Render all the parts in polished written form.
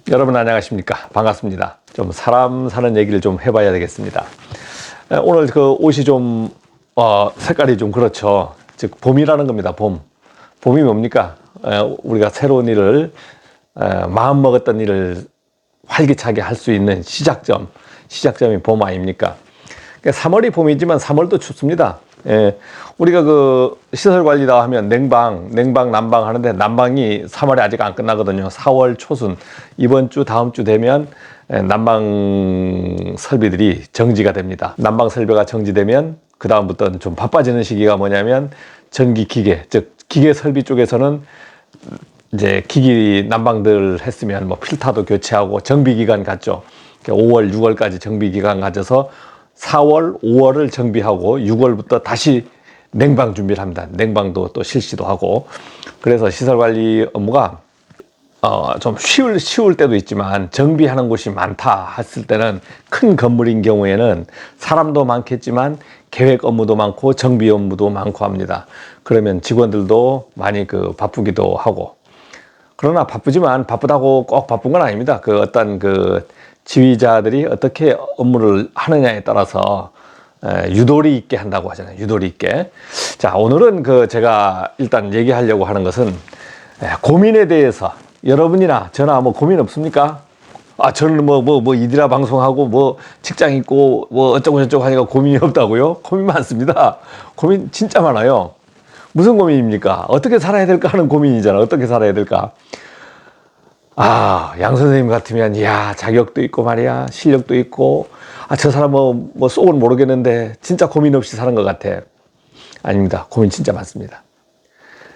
여러분 안녕하십니까? 반갑습니다. 좀 사람 사는 얘기를 좀 해봐야 되겠습니다. 오늘 그 옷이 좀 색깔이 좀 그렇죠. 즉 봄이라는 겁니다. 봄이 뭡니까? 우리가 새로운 일을 마음 먹었던 일을 활기차게 할 수 있는 시작점이 봄 아닙니까? 3월이 봄이지만 3월도 춥습니다. 우리가 그 시설 관리다 하면 냉방, 난방 하는데 난방이 3월에 아직 안 끝나거든요. 4월 초순, 이번 주, 다음 주 되면 난방 설비들이 정지가 됩니다. 난방 설비가 정지되면 그 다음부터는 좀 바빠지는 시기가 뭐냐면 전기 기계, 즉 기계 설비 쪽에서는 이제 기기 난방들 했으면 뭐 필터도 교체하고 정비 기간 갖죠. 5월, 6월까지 정비 기간 가져서 4월, 5월을 정비하고 6월부터 다시 냉방 준비를 합니다. 냉방도 또 실시도 하고. 그래서 시설 관리 업무가 좀 쉬울 때도 있지만 정비하는 곳이 많다 했을 때는 큰 건물인 경우에는 사람도 많겠지만 계획 업무도 많고 정비 업무도 많고 합니다. 그러면 직원들도 많이 바쁘기도 하고. 그러나 바쁘지만 바쁘다고 꼭 바쁜 건 아닙니다. 어떤 지휘자들이 어떻게 업무를 하느냐에 따라서 유도리 있게 한다고 하잖아요. 유도리 있게. 자, 오늘은 제가 일단 얘기하려고 하는 것은 고민에 대해서 여러분이나 저나 뭐 고민 없습니까? 저는 이디라 방송하고 뭐 직장 있고 뭐 어쩌고 하니까 고민이 없다고요? 고민 많습니다. 고민 진짜 많아요. 무슨 고민입니까? 어떻게 살아야 될까 하는 고민이잖아. 어떻게 살아야 될까? 양 선생님 같으면, 자격도 있고 말이야, 실력도 있고, 저 사람 뭐 속은 모르겠는데, 진짜 고민 없이 사는 것 같아. 아닙니다. 고민 진짜 많습니다.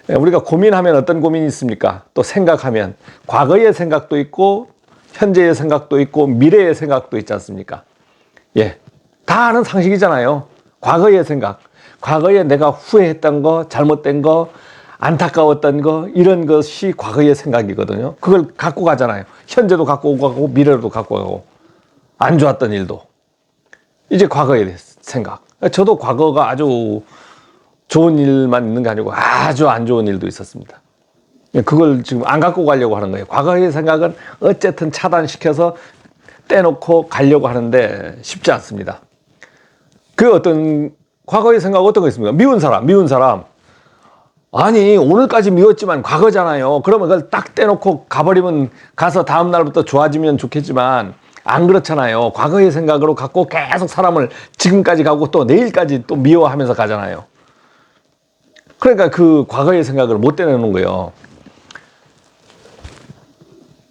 우리가 고민하면 어떤 고민이 있습니까? 또 생각하면, 과거의 생각도 있고, 현재의 생각도 있고, 미래의 생각도 있지 않습니까? 다 아는 상식이잖아요. 과거의 생각. 과거에 내가 후회했던 거, 잘못된 거, 안타까웠던 거, 이런 것이 과거의 생각이거든요. 그걸 갖고 가잖아요. 현재도 갖고 가고 미래도 갖고 가고. 안 좋았던 일도 이제 과거의 생각. 저도 과거가 아주 좋은 일만 있는 게 아니고 아주 안 좋은 일도 있었습니다. 그걸 지금 안 갖고 가려고 하는 거예요. 과거의 생각은 어쨌든 차단시켜서 떼놓고 가려고 하는데 쉽지 않습니다. 어떤 과거의 생각 어떤 거 있습니까? 미운 사람. 아니, 오늘까지 미웠지만 과거잖아요. 그러면 그걸 딱 떼놓고 가버리면 가서 다음 날부터 좋아지면 좋겠지만 안 그렇잖아요. 과거의 생각으로 갖고 계속 사람을 지금까지 가고 또 내일까지 또 미워하면서 가잖아요. 그러니까 과거의 생각을 못 떼내는 거예요.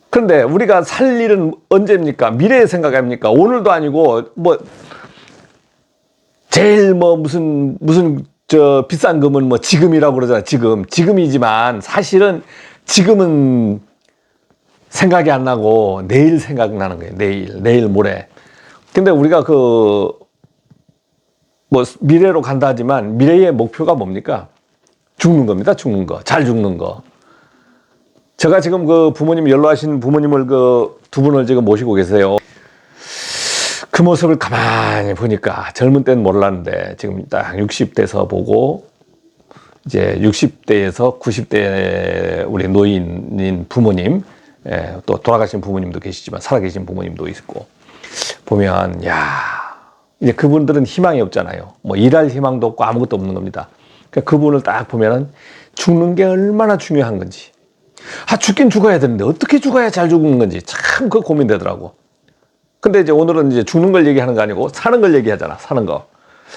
그런데 우리가 살 일은 언제입니까? 미래의 생각 아닙니까? 오늘도 아니고 제일 무슨 비싼 금은 지금이라고 그러잖아요. 지금이지만 사실은 지금은 생각이 안 나고 내일 생각나는 거예요. 내일 모레. 근데 우리가 미래로 간다 하지만 미래의 목표가 뭡니까? 죽는 겁니다. 죽는 거. 잘 죽는 거. 제가 지금 부모님 연로하신 부모님을 두 분을 지금 모시고 계세요. 그 모습을 가만히 보니까 젊은 때는 몰랐는데 지금 딱 60대에서 보고 이제 60대에서 90대 우리 노인인 부모님, 또 돌아가신 부모님도 계시지만 살아계신 부모님도 있고 보면 이제 그분들은 희망이 없잖아요. 일할 희망도 없고 아무것도 없는 겁니다. 그러니까 그분을 딱 보면은 죽는 게 얼마나 중요한 건지. 죽긴 죽어야 되는데 어떻게 죽어야 잘 죽는 건지 참 고민되더라고. 근데 이제 오늘은 이제 죽는 걸 얘기하는 거 아니고 사는 걸 얘기하잖아. 사는 거.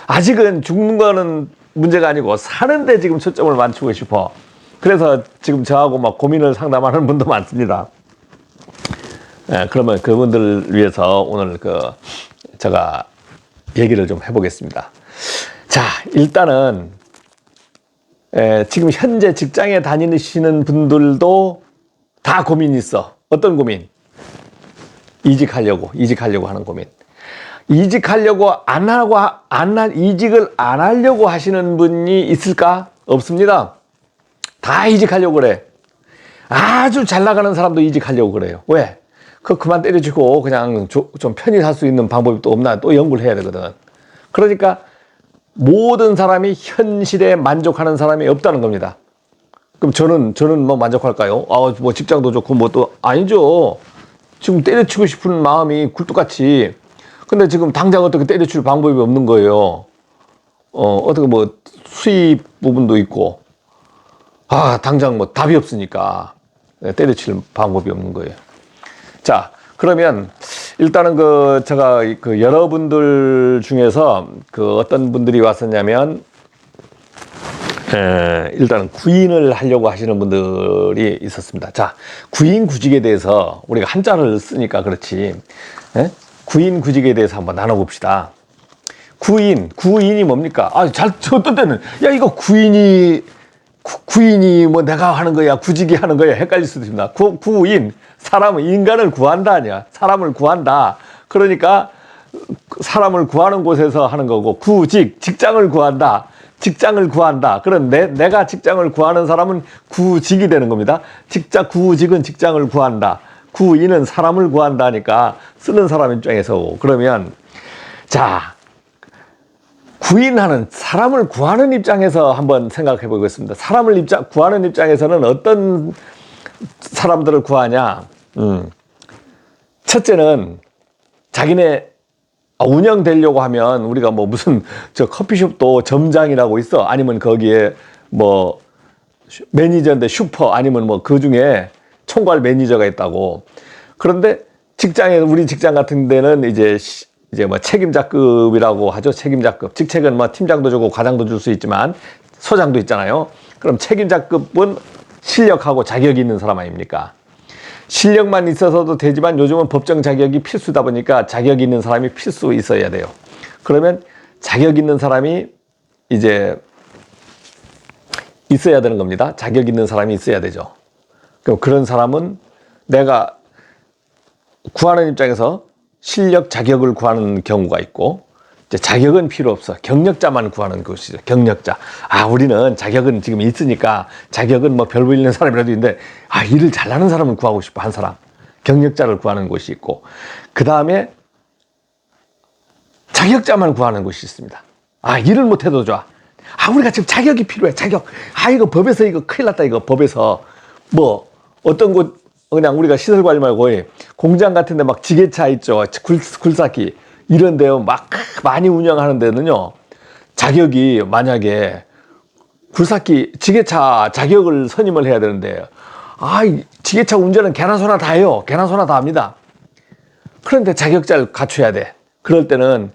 아직은 죽는 거는 문제가 아니고 사는데 지금 초점을 맞추고 싶어. 그래서 지금 저하고 고민을 상담하는 분도 많습니다. 그러면 그분들을 위해서 오늘 제가 얘기를 좀 해보겠습니다. 자, 일단은 지금 현재 직장에 다니시는 분들도 다 고민이 있어. 어떤 고민? 이직하려고 하는 고민. 이직을 안 하려고 하시는 분이 있을까? 없습니다. 다 이직하려고 그래. 아주 잘 나가는 사람도 이직하려고 그래요. 왜? 그만 때려치고 그냥 좀 편히 살 수 있는 방법이 또 없나? 또 연구를 해야 되거든. 그러니까 모든 사람이 현실에 만족하는 사람이 없다는 겁니다. 그럼 저는 만족할까요? 직장도 좋고 또 아니죠. 지금 때려치고 싶은 마음이 굴뚝같이. 근데 지금 당장 어떻게 때려칠 방법이 없는 거예요. 어떻게 뭐 수입 부분도 있고, 당장 뭐 답이 없으니까 때려칠 방법이 없는 거예요. 자, 그러면 일단은 제가 여러분들 중에서 어떤 분들이 왔었냐면, 일단은 구인을 하려고 하시는 분들이 있었습니다. 자, 구인 구직에 대해서 우리가 한자를 쓰니까 그렇지, 구인 구직에 대해서 한번 나눠봅시다. 구인이 뭡니까? 어떤 때는, 야, 이거 구인이 뭐 내가 하는 거야, 구직이 하는 거야, 헷갈릴 수도 있습니다. 구인, 인간을 구한다 아니야. 사람을 구한다. 그러니까 사람을 구하는 곳에서 하는 거고, 직장을 구한다. 직장을 구한다. 그런데 내가 직장을 구하는 사람은 구직이 되는 겁니다. 구직은 직장을 구한다. 구인은 사람을 구한다니까 쓰는 사람 입장에서. 그러면 자, 구인하는 사람을 구하는 입장에서 한번 생각해 보겠습니다. 구하는 입장에서는 어떤 사람들을 구하냐? 첫째는 자기네 운영되려고 하면, 우리가 뭐 무슨 커피숍도 점장이라고 있어. 아니면 거기에 뭐 매니저인데 슈퍼, 아니면 뭐 그 중에 총괄 매니저가 있다고. 그런데 우리 직장 같은 데는 이제 뭐 책임자급이라고 하죠. 책임자급. 직책은 뭐 팀장도 주고 과장도 줄 수 있지만 소장도 있잖아요. 그럼 책임자급은 실력하고 자격이 있는 사람 아닙니까? 실력만 있어서도 되지만 요즘은 법정 자격이 필수다 보니까 자격 있는 사람이 필수 있어야 돼요. 그러면 자격 있는 사람이 이제 있어야 되는 겁니다. 자격 있는 사람이 있어야 되죠. 그럼 그런 사람은 내가 구하는 입장에서 실력, 자격을 구하는 경우가 있고, 이제 자격은 필요 없어. 경력자만 구하는 것이죠. 경력자. 우리는 자격은 지금 있으니까, 자격은 뭐 별볼 있는 사람이라도 있는데, 일을 잘하는 사람을 구하고 싶어, 한 사람. 경력자를 구하는 곳이 있고, 그 다음에 자격자만 구하는 곳이 있습니다. 일을 못해도 좋아. 우리가 지금 자격이 필요해, 자격. 이거 법에서 이거 큰일 났다, 이거 법에서. 뭐, 어떤 곳, 그냥 우리가 시설 관리 말고 공장 같은 데 막 지게차 있죠. 굴삭기. 이런 데요. 막 많이 운영하는 데는요. 자격이 만약에 지게차 자격을 선임을 해야 되는데, 지게차 운전은 개나 소나 다 해요. 개나 소나 다 합니다. 그런데 자격자를 갖춰야 돼. 그럴 때는,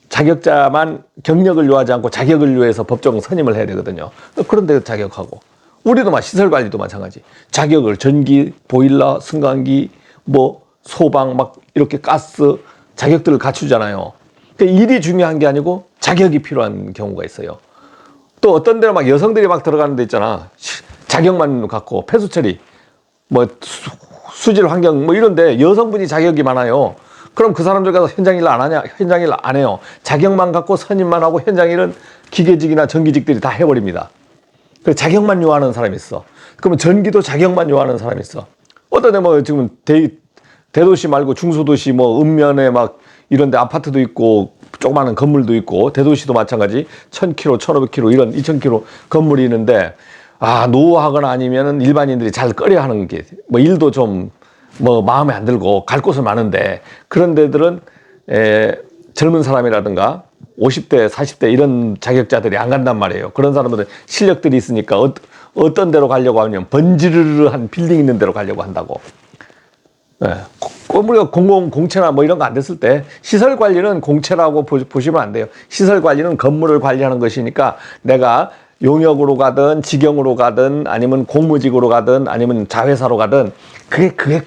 자격자만 경력을 요하지 않고 자격을 요해서 법정 선임을 해야 되거든요. 그런데 자격하고. 우리도 시설 관리도 마찬가지. 자격을 전기, 보일러, 승강기, 뭐 소방 이렇게 가스 자격들을 갖추잖아요. 그러니까 일이 중요한 게 아니고 자격이 필요한 경우가 있어요. 또 어떤 데는 여성들이 들어가는 데 있잖아. 자격만 갖고 폐수 처리, 뭐 수질 환경 뭐 이런데 여성분이 자격이 많아요. 그럼 그 사람들 가서 현장 일 안 하냐? 현장 일 안 해요. 자격만 갖고 선임만 하고 현장 일은 기계직이나 전기직들이 다 해버립니다. 그래서 자격만 요하는 사람이 있어. 그러면 전기도 자격만 요하는 사람이 있어. 어떤 데 지금 대도시 말고 중소도시 읍면에 이런 데 아파트도 있고 조그마한 건물도 있고, 대도시도 마찬가지 1000km, 1500km 이런 2000km 건물이 있는데, 노후하거나 아니면은 일반인들이 잘 꺼려 하는 게 일도 좀 마음에 안 들고 갈 곳은 많은데, 그런 데들은 젊은 사람이라든가 50대, 40대 이런 자격자들이 안 간단 말이에요. 그런 사람들은 실력들이 있으니까 어떤 데로 가려고 하면 번지르르한 빌딩 있는 데로 가려고 한다고. 우리가 공채나 이런 거 안 됐을 때, 시설 관리는 공채라고 보시면 안 돼요. 시설 관리는 건물을 관리하는 것이니까 내가 용역으로 가든 직영으로 가든 아니면 공무직으로 가든 아니면 자회사로 가든 그게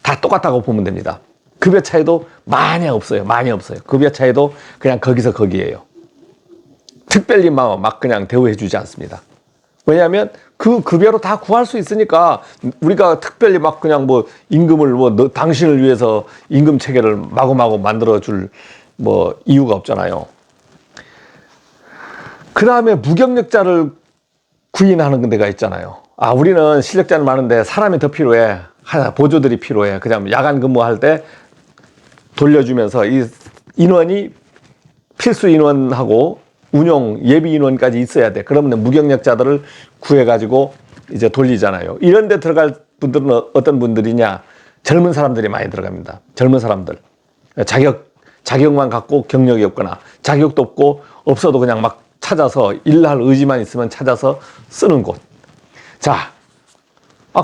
다 똑같다고 보면 됩니다. 급여 차이도 많이 없어요. 급여 차이도 그냥 거기서 거기에요. 특별히 그냥 대우해 주지 않습니다. 왜냐하면 그 급여로 다 구할 수 있으니까, 우리가 특별히 그냥 임금을 당신을 위해서 임금 체계를 마구마구 만들어 줄 이유가 없잖아요. 그 다음에 무경력자를 구인하는 데가 있잖아요. 우리는 실력자는 많은데 사람이 더 필요해. 보조들이 필요해. 그냥 야간 근무할 때 돌려주면서 이 인원이 필수 인원하고 운용 예비 인원까지 있어야 돼. 그러면 무경력자들을 구해가지고 이제 돌리잖아요. 이런 데 들어갈 분들은 어떤 분들이냐? 젊은 사람들이 많이 들어갑니다. 젊은 사람들. 자격만 갖고 경력이 없거나 자격도 없고 없어도 그냥 막 찾아서 일할 의지만 있으면 찾아서 쓰는 곳. 자,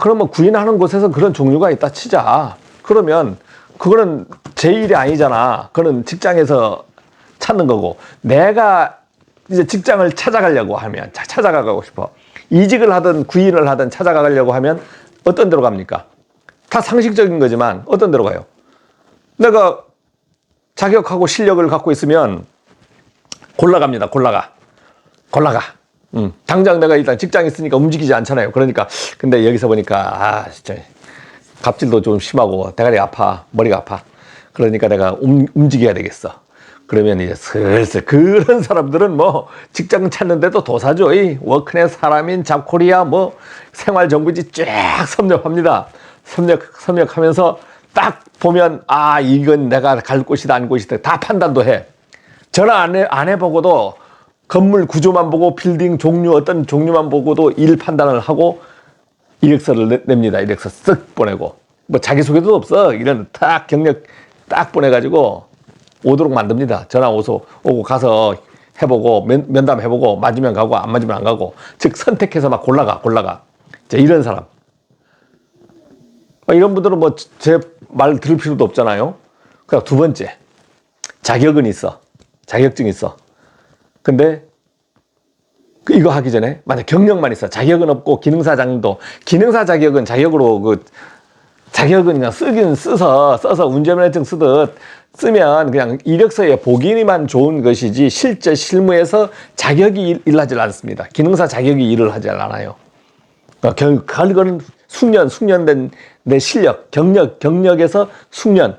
그러면 구인하는 곳에서 그런 종류가 있다 치자. 그러면 그거는 제 일이 아니잖아. 그거는 직장에서 찾는 거고, 내가 이제 직장을 찾아가려고 하면, 찾아가고 싶어. 이직을 하든 구인을 하든 찾아가려고 하면 어떤 데로 갑니까? 다 상식적인 거지만 어떤 데로 가요? 내가 자격하고 실력을 갖고 있으면 골라갑니다. 골라가. 당장 내가 일단 직장에 있으니까 움직이지 않잖아요. 그러니까 근데 여기서 보니까 진짜 갑질도 좀 심하고 대가리 아파, 머리가 아파. 그러니까 내가 움직여야 되겠어. 그러면 이제 슬슬 그런 사람들은 뭐 직장 찾는데도 도사죠. 워크넷, 사람인, 잡코리아, 뭐 생활정보지 쫙 섭렵합니다. 섭렵하면서 딱 보면 이건 내가 갈 곳이다 안 곳이다 다 판단도 해. 전화 안 해보고도 건물 구조만 보고 빌딩 종류 어떤 종류만 보고도 일 판단을 하고 이력서를 냅니다. 이력서 쓱 보내고 뭐 자기소개도 없어. 이런 딱 경력 딱 보내가지고 오도록 만듭니다. 전화 오고 가서 해보고 면담 해보고 맞으면 가고 안 맞으면 안 가고, 즉 선택해서 막 골라가. 자, 이런 사람. 이런 분들은 뭐 제 말 들을 필요도 없잖아요. 그러니까 두 번째, 자격은 있어. 자격증 있어. 근데 이거 하기 전에 만약 경력만 있어. 자격은 없고 기능사 자격은 자격으로 자격은 그냥 써서 운전면허증 쓰듯 쓰면 그냥 이력서에 보기만 좋은 것이지 실제 실무에서 자격이 일하지 않습니다. 기능사 자격이 일을 하지 않아요. 그건 숙련된 내 실력, 경력에서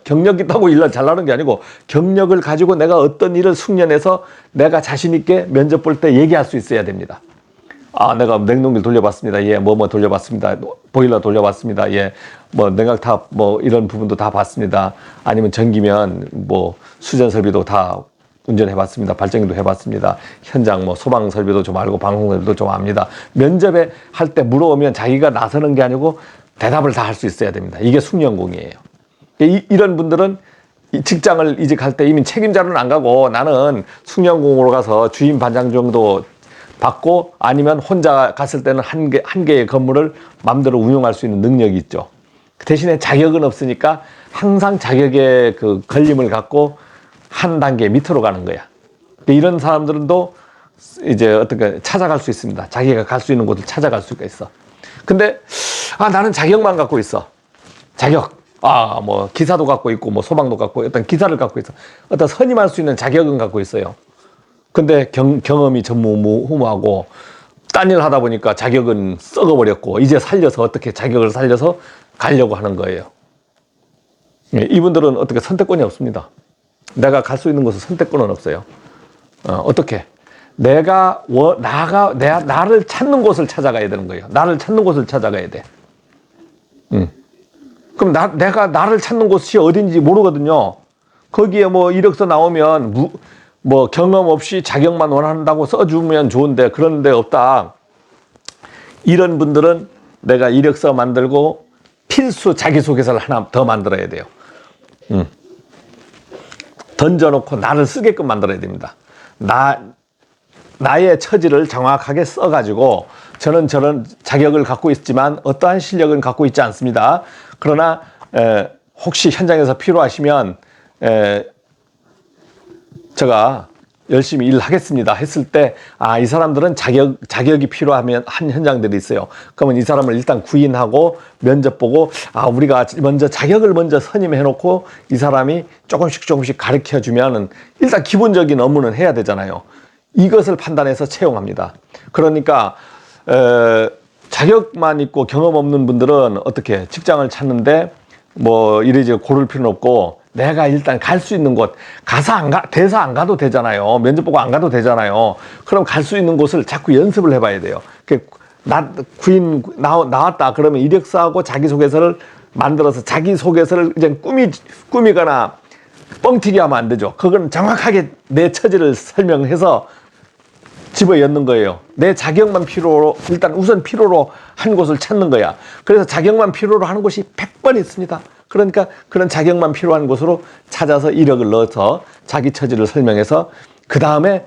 경력 있다고 일 잘 나가는 게 아니고 경력을 가지고 내가 어떤 일을 숙련해서 내가 자신 있게 면접 볼 때 얘기할 수 있어야 됩니다. 내가 냉동기를 돌려봤습니다. 예, 뭐 돌려봤습니다. 보일러 돌려봤습니다. 예, 뭐 냉각탑 뭐 이런 부분도 다 봤습니다. 아니면 전기면 뭐 수전 설비도 다 운전해봤습니다. 발전기도 해봤습니다. 현장 뭐 소방 설비도 좀 알고 방송 설비도 좀 압니다. 면접에 할 때 물어보면 자기가 나서는 게 아니고 대답을 다 할 수 있어야 됩니다. 이게 숙련공이에요. 이런 분들은 직장을 이직할 때 이미 책임자로는 안 가고 나는 숙련공으로 가서 주임 반장 정도 받고 아니면 혼자 갔을 때는 한 개의 건물을 마음대로 운영할 수 있는 능력이 있죠. 대신에 자격은 없으니까 항상 자격의 그 걸림을 갖고 한 단계 밑으로 가는 거야. 이런 사람들도 이제 어떻게 찾아갈 수 있습니다. 자기가 갈 수 있는 곳을 찾아갈 수가 있어. 근데 나는 자격만 갖고 있어. 자격. 뭐 기사도 갖고 있고 뭐 소방도 갖고 어떤 기사를 갖고 있어. 어떤 선임할 수 있는 자격은 갖고 있어요. 근데 경험이 전무후무하고 딴 일 하다 보니까 자격은 썩어버렸고 이제 어떻게 자격을 살려서 가려고 하는 거예요. 이분들은 어떻게 선택권이 없습니다. 내가 갈 수 있는 곳은 선택권은 없어요. 어떻게? 나를 찾는 곳을 찾아가야 되는 거예요. 나를 찾는 곳을 찾아가야 돼. 그럼 내가 나를 찾는 곳이 어딘지 모르거든요. 거기에 뭐 이력서 나오면 뭐 경험 없이 자격만 원한다고 써주면 좋은데 그런 데 없다. 이런 분들은 내가 이력서 만들고 필수 자기소개서를 하나 더 만들어야 돼요. 던져놓고 나를 쓰게끔 만들어야 됩니다. 나의 처지를 정확하게 써가지고 저는 저런 자격을 갖고 있지만 어떠한 실력은 갖고 있지 않습니다. 그러나 혹시 현장에서 필요하시면 제가 열심히 일하겠습니다 했을 때 이 사람들은 자격이 필요하면 한 현장들이 있어요. 그러면 이 사람을 일단 구인하고 면접 보고 우리가 먼저 자격을 먼저 선임해 놓고 이 사람이 조금씩 가르쳐 주면은 일단 기본적인 업무는 해야 되잖아요. 이것을 판단해서 채용합니다. 그러니까 자격만 있고 경험 없는 분들은 어떻게 직장을 찾는데 뭐 이래저래 고를 필요는 없고 내가 일단 갈 수 있는 곳 대사 안 가도 되잖아요. 면접 보고 안 가도 되잖아요. 그럼 갈 수 있는 곳을 자꾸 연습을 해봐야 돼요. 구인 나왔다 그러면 이력서하고 자기소개서를 만들어서 자기소개서를 이제 꾸미거나 뻥튀기 하면 안 되죠. 그건 정확하게 내 처지를 설명해서 집어 였는 거예요. 내 자격만 필요로, 일단 우선 필요로 한 곳을 찾는 거야. 그래서 자격만 필요로 하는 곳이 100번 있습니다. 그러니까 그런 자격만 필요한 곳으로 찾아서 이력을 넣어서 자기 처지를 설명해서 그 다음에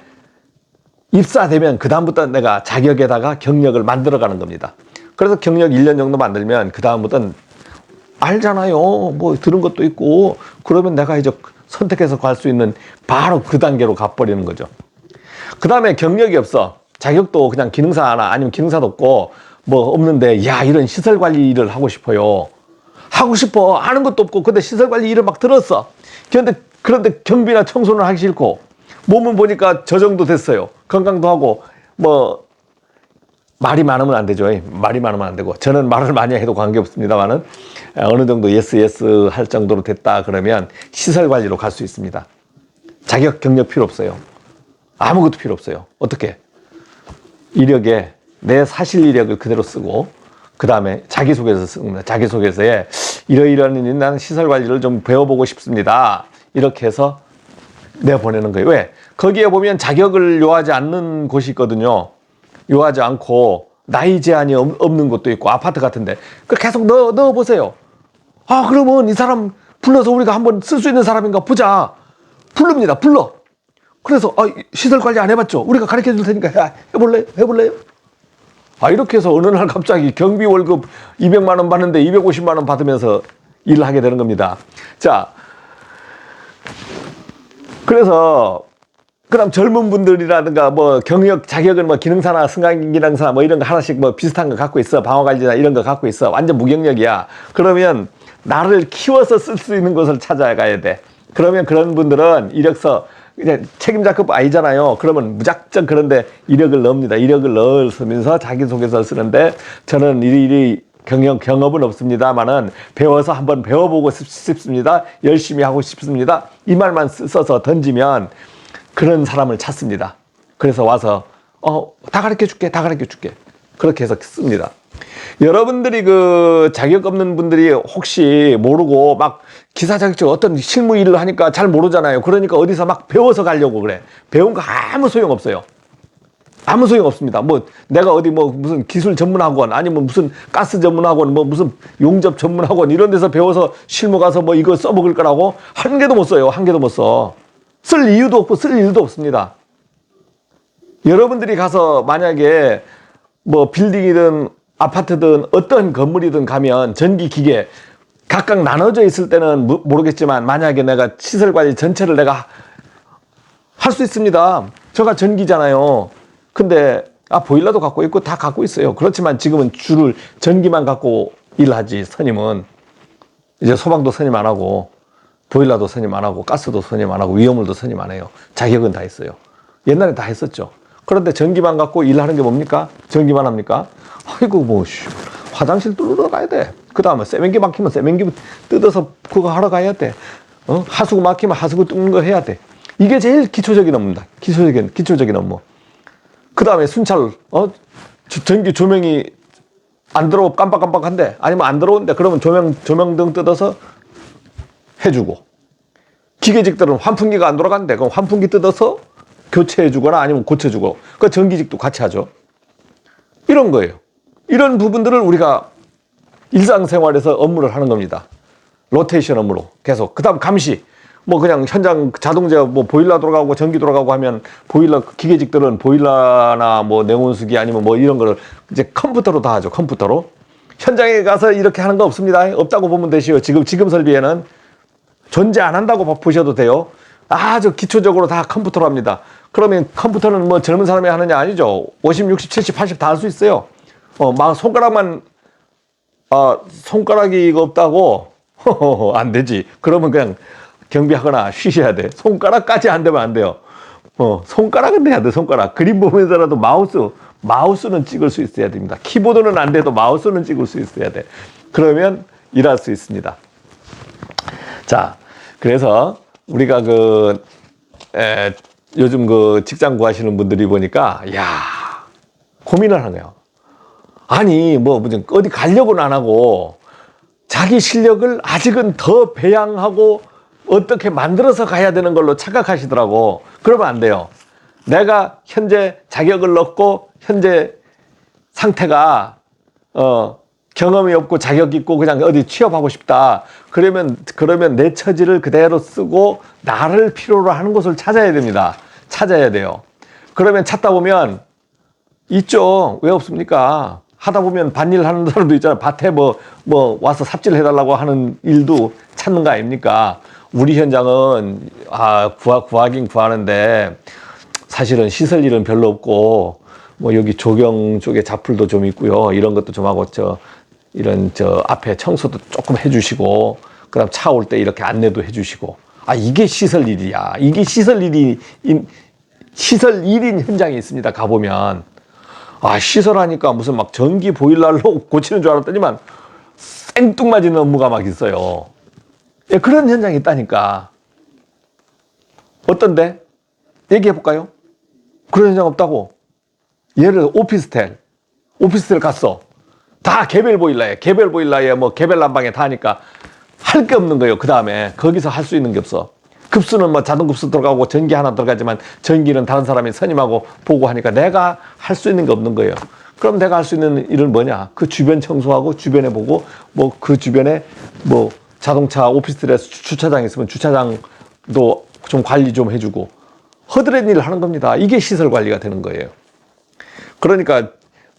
입사되면 그 다음부터 내가 자격에다가 경력을 만들어가는 겁니다. 그래서 경력 1년 정도 만들면 그 다음부터는 알잖아요. 뭐 들은 것도 있고 그러면 내가 이제 선택해서 갈 수 있는 바로 그 단계로 가버리는 거죠. 그 다음에 경력이 없어. 자격도 그냥 기능사 하나 아니면 기능사도 없고 뭐 없는데 야 이런 시설관리 일을 하고 싶어요. 하고 싶어. 아는 것도 없고 근데 시설관리 일을 막 들었어. 그런데 경비나 청소는 하기 싫고 몸은 보니까 저 정도 됐어요. 건강도 하고 뭐 말이 많으면 안 되죠. 말이 많으면 안 되고 저는 말을 많이 해도 관계없습니다만은 어느 정도 예스 할 정도로 됐다 그러면 시설관리로 갈 수 있습니다. 자격 경력 필요 없어요. 아무것도 필요 없어요. 어떻게? 이력에 내 사실 이력을 그대로 쓰고 그 다음에 자기소개서 씁니다. 자기소개서에 이러이러한 나는 시설관리를 좀 배워보고 싶습니다. 이렇게 해서 내보내는 거예요. 왜? 거기에 보면 자격을 요하지 않는 곳이 있거든요. 요하지 않고 나이 제한이 없는 곳도 있고 아파트 같은데 계속 넣어보세요. 아 그러면 이 사람 불러서 우리가 한번 쓸 수 있는 사람인가 보자. 부릅니다. 불러. 그래서 시설관리 안 해봤죠? 우리가 가르쳐 줄 테니까 해볼래요? 이렇게 해서 어느 날 갑자기 경비 월급 200만 원 받는데 250만 원 받으면서 일을 하게 되는 겁니다. 자, 그래서 그럼 젊은 분들이라든가 뭐 경력 자격은 뭐 기능사나 승강기능사 뭐 이런 거 하나씩 뭐 비슷한 거 갖고 있어. 방어관리나 이런 거 갖고 있어. 완전 무경력이야. 그러면 나를 키워서 쓸 수 있는 곳을 찾아가야 돼. 그러면 그런 분들은 이력서 그냥 책임자급 아니잖아요. 그러면 무작정 그런데 이력을 넣습니다. 이력을 넣으면서 자기소개서를 쓰는데 저는 이리 경험은 없습니다만은 배워서 한번 배워보고 싶습니다. 열심히 하고 싶습니다. 이 말만 써서 던지면 그런 사람을 찾습니다. 그래서 와서 다 가르쳐 줄게. 그렇게 해서 씁니다. 여러분들이 그 자격 없는 분들이 혹시 모르고 막 기사 자격증 어떤 실무 일을 하니까 잘 모르잖아요. 그러니까 어디서 막 배워서 가려고 그래. 배운 거 아무 소용 없어요. 아무 소용 없습니다. 뭐 내가 어디 뭐 무슨 기술 전문학원 아니면 무슨 가스 전문학원 뭐 무슨 용접 전문학원 이런 데서 배워서 실무 가서 뭐 이거 써먹을 거라고 한 개도 못 써요. 한 개도 못 써. 쓸 이유도 없고 쓸 일도 없습니다. 여러분들이 가서 만약에 뭐 빌딩이든 아파트든 어떤 건물이든 가면 전기 기계 각각 나눠져 있을 때는 모르겠지만 만약에 내가 시설관리 전체를 내가 할 수 있습니다. 저가 전기잖아요. 근데 보일러도 갖고 있고 다 갖고 있어요. 그렇지만 지금은 줄을 전기만 갖고 일하지. 선임은 이제 소방도 선임 안 하고 보일러도 선임 안 하고 가스도 선임 안 하고 위험물도 선임 안 해요. 자격은 다 있어요. 옛날에 다 했었죠. 그런데 전기만 갖고 일하는 게 뭡니까? 전기만 합니까? 아이고 뭐 화장실 뚫으러 가야 돼. 그 다음에 세면기 막히면 세면기 뜯어서 그거 하러 가야 돼. 하수구 막히면 하수구 뚫는 거 해야 돼. 이게 제일 기초적인 업무입니다. 기초적인 업무. 그 다음에 순찰 전기 조명이 안 들어오고 깜빡깜빡한데 아니면 안 들어오는데 그러면 조명등 뜯어서 해주고 기계직들은 환풍기가 안 돌아가는데 그럼 환풍기 뜯어서 교체해주거나 아니면 고쳐주고 그 전기직도 같이 하죠. 이런 거예요. 이런 부분들을 우리가 일상생활에서 업무를 하는 겁니다. 로테이션 업무로 계속. 그 다음 감시. 뭐 그냥 현장 자동제 뭐 보일러 돌아가고 전기 돌아가고 하면 보일러 기계직들은 보일러나 뭐 냉온수기 아니면 뭐 이런 거를 이제 컴퓨터로 다 하죠. 컴퓨터로. 현장에 가서 이렇게 하는 거 없습니다. 없다고 보면 되시요. 지금 설비에는 존재 안 한다고 보셔도 돼요. 아주 기초적으로 다 컴퓨터로 합니다. 그러면 컴퓨터는 뭐 젊은 사람이 하느냐 아니죠. 50, 60, 70, 80 다 할 수 있어요. 막 손가락만 손가락이 이거 없다고 안 되지. 그러면 그냥 경비하거나 쉬셔야 돼. 손가락까지 안 되면 안 돼요. 손가락은 돼야 돼. 손가락. 그림 보면서라도 마우스는 찍을 수 있어야 됩니다. 키보드는 안 돼도 마우스는 찍을 수 있어야 돼. 그러면 일할 수 있습니다. 자, 그래서 우리가 요즘 직장 구하시는 분들이 보니까 고민을 하네요. 아니 뭐 어디 가려고는 안 하고 자기 실력을 아직은 더 배양하고 어떻게 만들어서 가야 되는 걸로 착각하시더라고. 그러면 안 돼요. 내가 현재 자격을 얻고 현재 상태가 경험이 없고 자격이 있고 그냥 어디 취업하고 싶다. 그러면 내 처지를 그대로 쓰고 나를 필요로 하는 곳을 찾아야 됩니다. 찾아야 돼요. 그러면 찾다 보면 있죠. 왜 없습니까? 하다 보면 밭일 하는 사람도 있잖아요. 밭에 뭐 와서 삽질 해달라고 하는 일도 찾는 거 아닙니까? 우리 현장은 구하긴 구하는데 사실은 시설 일은 별로 없고 뭐 여기 조경 쪽에 잡풀도 좀 있고요. 이런 것도 좀 하고 이런 앞에 청소도 조금 해주시고 그다음 차 올 때 이렇게 안내도 해주시고 이게 시설 일이야. 이게 시설 일인 현장이 있습니다. 가보면 시설하니까 무슨 막 전기 보일러로 고치는 줄 알았더니만 생뚱맞은 업무가 막 있어요. 예, 그런 현장이 있다니까. 어떤데? 얘기해 볼까요? 그런 현장 없다고? 예를 들어 오피스텔 갔어. 다 개별 보일러에 뭐 개별 난방에 다 하니까 할 게 없는 거예요. 그 다음에 거기서 할 수 있는 게 없어. 급수는 뭐 자동급수 들어가고 전기 하나 들어가지만 전기는 다른 사람이 선임하고 보고 하니까 내가 할 수 있는 게 없는 거예요. 그럼 내가 할 수 있는 일은 뭐냐? 그 주변 청소하고 주변에 보고 뭐 그 주변에 뭐 자동차 오피스텔에서 주차장 있으면 주차장도 좀 관리 좀 해주고 허드렛 일을 하는 겁니다. 이게 시설 관리가 되는 거예요. 그러니까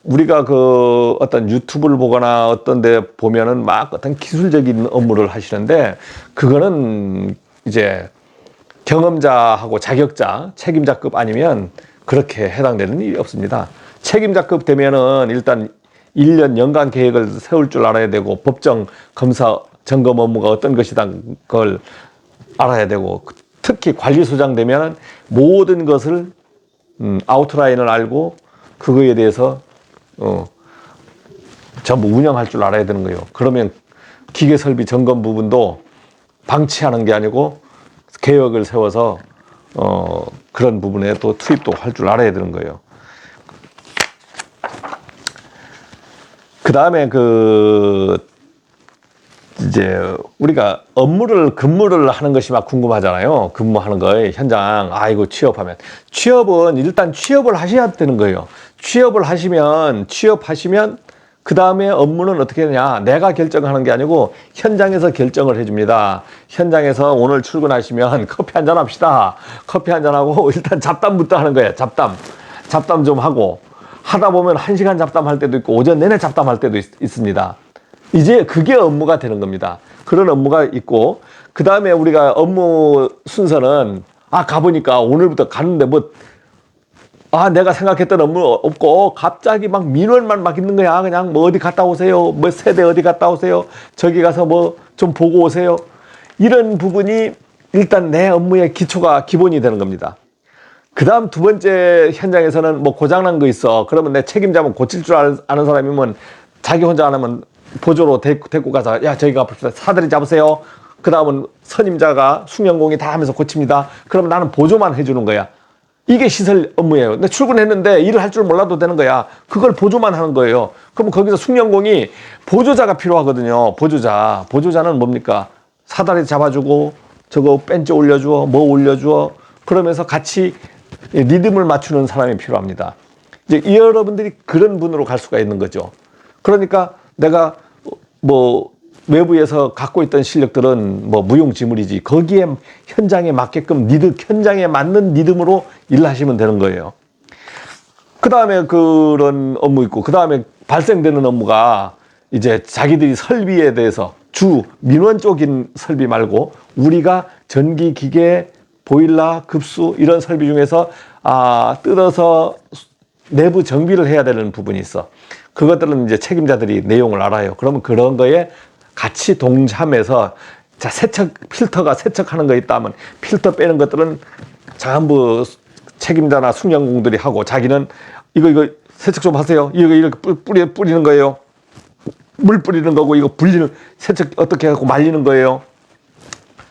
우리가 그 어떤 유튜브를 보거나 어떤 데 보면은 막 어떤 기술적인 업무를 하시는데 그거는 이제 경험자하고 자격자, 책임자급 아니면 그렇게 해당되는 일이 없습니다. 책임자급 되면은 일단 1년 연간 계획을 세울 줄 알아야 되고 법정 검사 점검 업무가 어떤 것이다 그걸 알아야 되고 특히 관리소장 되면 모든 것을 아웃라인을 알고 그거에 대해서 전부 운영할 줄 알아야 되는 거예요. 그러면 기계 설비 점검 부분도 방치하는 게 아니고 계획을 세워서 그런 부분에 또 투입도 할 줄 알아야 되는 거예요. 그 다음에 이제 우리가 근무를 하는 것이 막 궁금하잖아요. 근무하는 거에 현장 이거 취업은 일단 취업을 하셔야 되는 거예요. 취업하시면 그 다음에 업무는 어떻게 되냐? 내가 결정하는 게 아니고 현장에서 결정을 해줍니다. 현장에서 오늘 출근하시면 커피 한잔 합시다. 커피 한잔 하고 일단 잡담부터 하는 거예요. 잡담 좀 하고 하다 보면 1시간 잡담할 때도 있고 오전 내내 잡담할 때도 있습니다. 이제 그게 업무가 되는 겁니다. 그런 업무가 있고 그 다음에 우리가 업무 순서는 가보니까 오늘부터 가는데 내가 생각했던 업무 없고 갑자기 막 민원만 막 있는 거야. 그냥 뭐 어디 갔다 오세요. 뭐 세대 어디 갔다 오세요. 저기 가서 뭐 좀 보고 오세요. 이런 부분이 일단 내 업무의 기본이 되는 겁니다. 그 다음 두 번째 현장에서는 뭐 고장난 거 있어. 그러면 내 책임자면 고칠 줄 아는 사람이면 자기 혼자 안 하면 보조로 데리고 가서 저기 가봅시다. 사다리 잡으세요. 그 다음은 선임자가 숙련공이 다 하면서 고칩니다. 그럼 나는 보조만 해주는 거야. 이게 시설 업무예요. 근데 출근했는데 일을 할 줄 몰라도 되는 거야. 그걸 보조만 하는 거예요. 그럼 거기서 숙련공이 보조자가 필요하거든요. 보조자는 뭡니까? 사다리 잡아주고 저거 벤치 올려주어 뭐 올려주어 그러면서 같이 리듬을 맞추는 사람이 필요합니다. 이제 여러분들이 그런 분으로 갈 수가 있는 거죠. 그러니까 내가 뭐 외부에서 갖고 있던 실력들은 뭐 무용지물이지 거기에 현장에 맞게끔 현장에 맞는 리듬으로 일하시면 되는 거예요. 그 다음에 그런 업무 있고 그 다음에 발생되는 업무가 이제 자기들이 설비에 대해서 민원 쪽인 설비 말고 우리가 전기 기계 보일러 급수 이런 설비 중에서 뜯어서 내부 정비를 해야 되는 부분이 있어. 그것들은 이제 책임자들이 내용을 알아요. 그러면 그런 거에 같이 동참해서 필터가 세척하는 거 있다면 필터 빼는 것들은 전부 책임자나 숙련공들이 하고 자기는 이거 세척 좀 하세요. 이거 이렇게 뿌리는 거예요. 물 뿌리는 거고 이거 세척 어떻게 하고 말리는 거예요.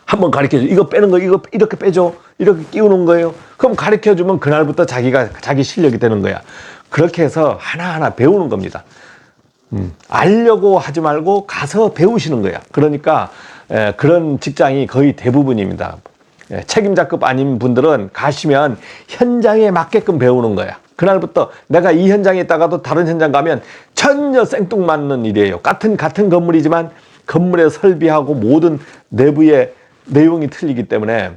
한번 가르쳐줘. 이거 빼는 거 이거 이렇게 빼줘. 이렇게 끼우는 거예요. 그럼 가르쳐주면 그날부터 자기 실력이 되는 거야. 그렇게 해서 하나하나 배우는 겁니다. 알려고 하지 말고 가서 배우시는 거야. 그러니까 그런 직장이 거의 대부분입니다. 책임자급 아닌 분들은 가시면 현장에 맞게끔 배우는 거야. 그날부터 내가 이 현장에 있다가도 다른 현장 가면 전혀 생뚱맞는 일이에요. 같은 건물이지만 건물의 설비하고 모든 내부의 내용이 틀리기 때문에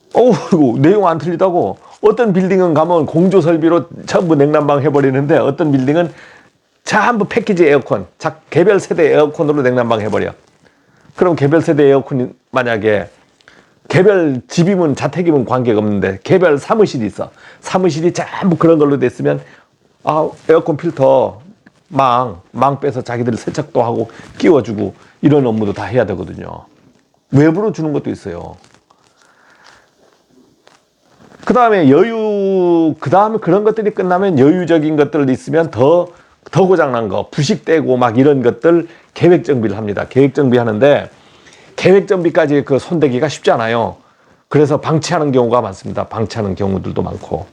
이거 내용 안 틀리다고. 어떤 빌딩은 가면 공조 설비로 전부 냉난방 해버리는데 어떤 빌딩은 전부 패키지 에어컨, 개별 세대 에어컨으로 냉난방 해버려. 그럼 개별 세대 에어컨이 만약에 개별 집이면 자택이면 관계가 없는데 개별 사무실이 있어. 사무실이 전부 그런 걸로 됐으면 에어컨 필터 망 빼서 자기들이 세척도 하고 끼워주고 이런 업무도 다 해야 되거든요. 외부로 주는 것도 있어요. 그 다음에 그런 것들이 끝나면 여유적인 것들 있으면 더 고장난 거, 부식되고 막 이런 것들 계획 정비를 합니다. 계획 정비 하는데 계획 정비까지 그 손대기가 쉽지 않아요. 그래서 방치하는 경우가 많습니다. 방치하는 경우들도 많고.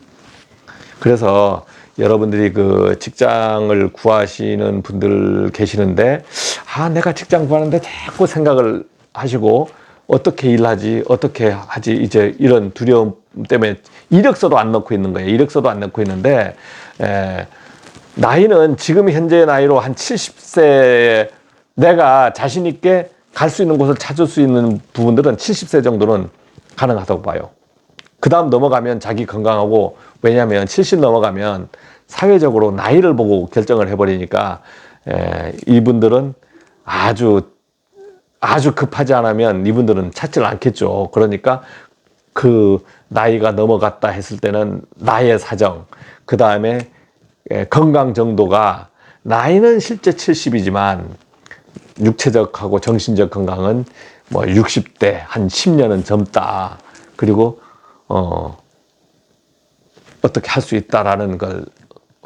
그래서 여러분들이 그 직장을 구하시는 분들 계시는데, 내가 직장 구하는데 자꾸 생각을 하시고, 어떻게 일하지, 어떻게 하지, 이제 이런 두려움 때문에 이력서도 안 넣고 있는 거예요. 이력서도 안 넣고 있는데, 나이는 지금 현재 나이로 한 70세 내가 자신 있게 갈 수 있는 곳을 찾을 수 있는 부분들은 70세 정도는 가능하다고 봐요. 그 다음 넘어가면 자기 건강하고, 왜냐하면 70 넘어가면 사회적으로 나이를 보고 결정을 해버리니까 이분들은 아주 급하지 않으면 이분들은 찾지를 않겠죠. 그러니까 그 나이가 넘어갔다 했을 때는 나의 사정, 그 다음에 건강 정도가, 나이는 실제 70이지만 육체적하고 정신적 건강은 뭐 60대 한 10년은 젊다. 그리고 어떻게 할 수 있다라는 걸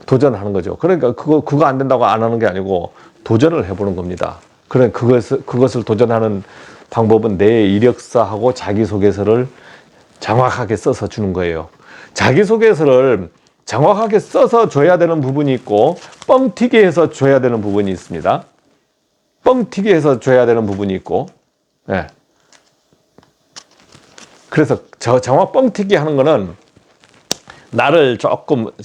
도전하는 거죠. 그러니까 그거 안 된다고 안 하는 게 아니고 도전을 해보는 겁니다. 그래 그것을 도전하는 방법은 내 이력서하고 자기소개서를 정확하게 써서 주는 거예요. 자기소개서를 정확하게 써서 줘야 되는 부분이 있고 뻥튀기 해서 줘야 되는 부분이 있습니다. 뻥튀기 해서 줘야 되는 부분이 있고, 그래서 정확 뻥튀기 하는 거는 나를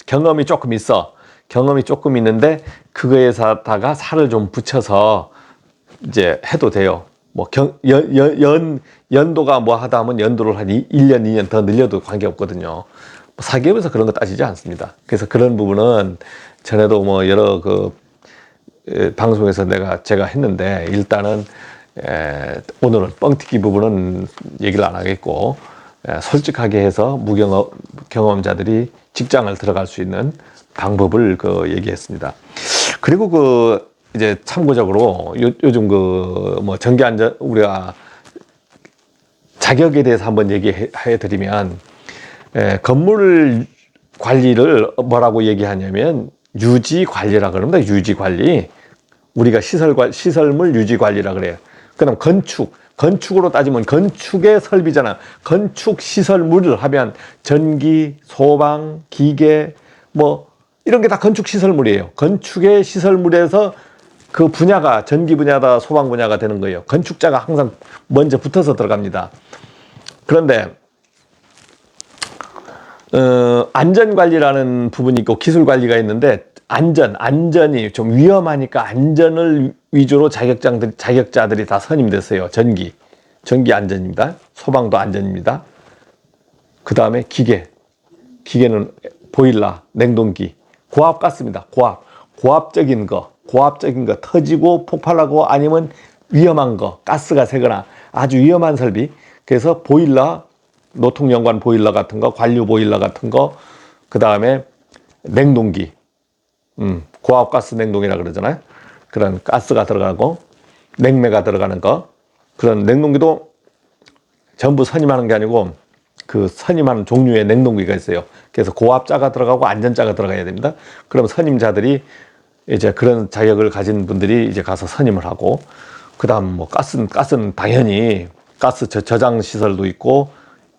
경험이 조금 있어. 경험이 조금 있는데 그거에다가 살을 좀 붙여서 이제 해도 돼요. 뭐 연도가 뭐 하다 하면 연도를 한 1년, 2년 더 늘려도 관계없거든요. 사기업에서 그런 거 따지지 않습니다. 그래서 그런 부분은 전에도 뭐 여러 방송에서 제가 했는데, 일단은 오늘은 뻥튀기 부분은 얘기를 안 하겠고, 솔직하게 해서 경험자들이 직장을 들어갈 수 있는 방법을 얘기했습니다. 그리고 이제 참고적으로 요즘 뭐 정기안전, 우리가 자격에 대해서 한번 얘기해 드리면, 건물 관리를 뭐라고 얘기하냐면 유지 관리라 그럽니다. 유지 관리. 우리가 시설물 유지 관리라 그래요. 그다음 건축으로 따지면 건축의 설비잖아. 건축 시설물을 하면 전기, 소방, 기계 뭐 이런 게 다 건축 시설물이에요. 건축의 시설물에서 그 분야가 전기 분야다, 소방 분야가 되는 거예요. 건축자가 항상 먼저 붙어서 들어갑니다. 그런데 안전관리라는 부분이 있고 기술관리가 있는데, 안전이 좀 위험하니까 안전을 위주로 자격자들이 다 선임됐어요. 전기 안전입니다. 소방도 안전입니다. 그 다음에 기계는 보일러, 냉동기, 고압가스입니다. 고압적인 거 터지고 폭발하고 아니면 위험한 거, 가스가 새거나 아주 위험한 설비. 그래서 보일러, 노통연관 보일러 같은 거, 관류 보일러 같은 거, 그 다음에 냉동기, 고압가스 냉동이라 그러잖아요. 그런 가스가 들어가고 냉매가 들어가는 거, 그런 냉동기도 전부 선임하는 게 아니고 그 선임하는 종류의 냉동기가 있어요. 그래서 고압자가 들어가고 안전자가 들어가야 됩니다. 그럼 선임자들이 이제 그런 자격을 가진 분들이 이제 가서 선임을 하고, 그 다음 뭐 가스는 당연히 가스 저장 시설도 있고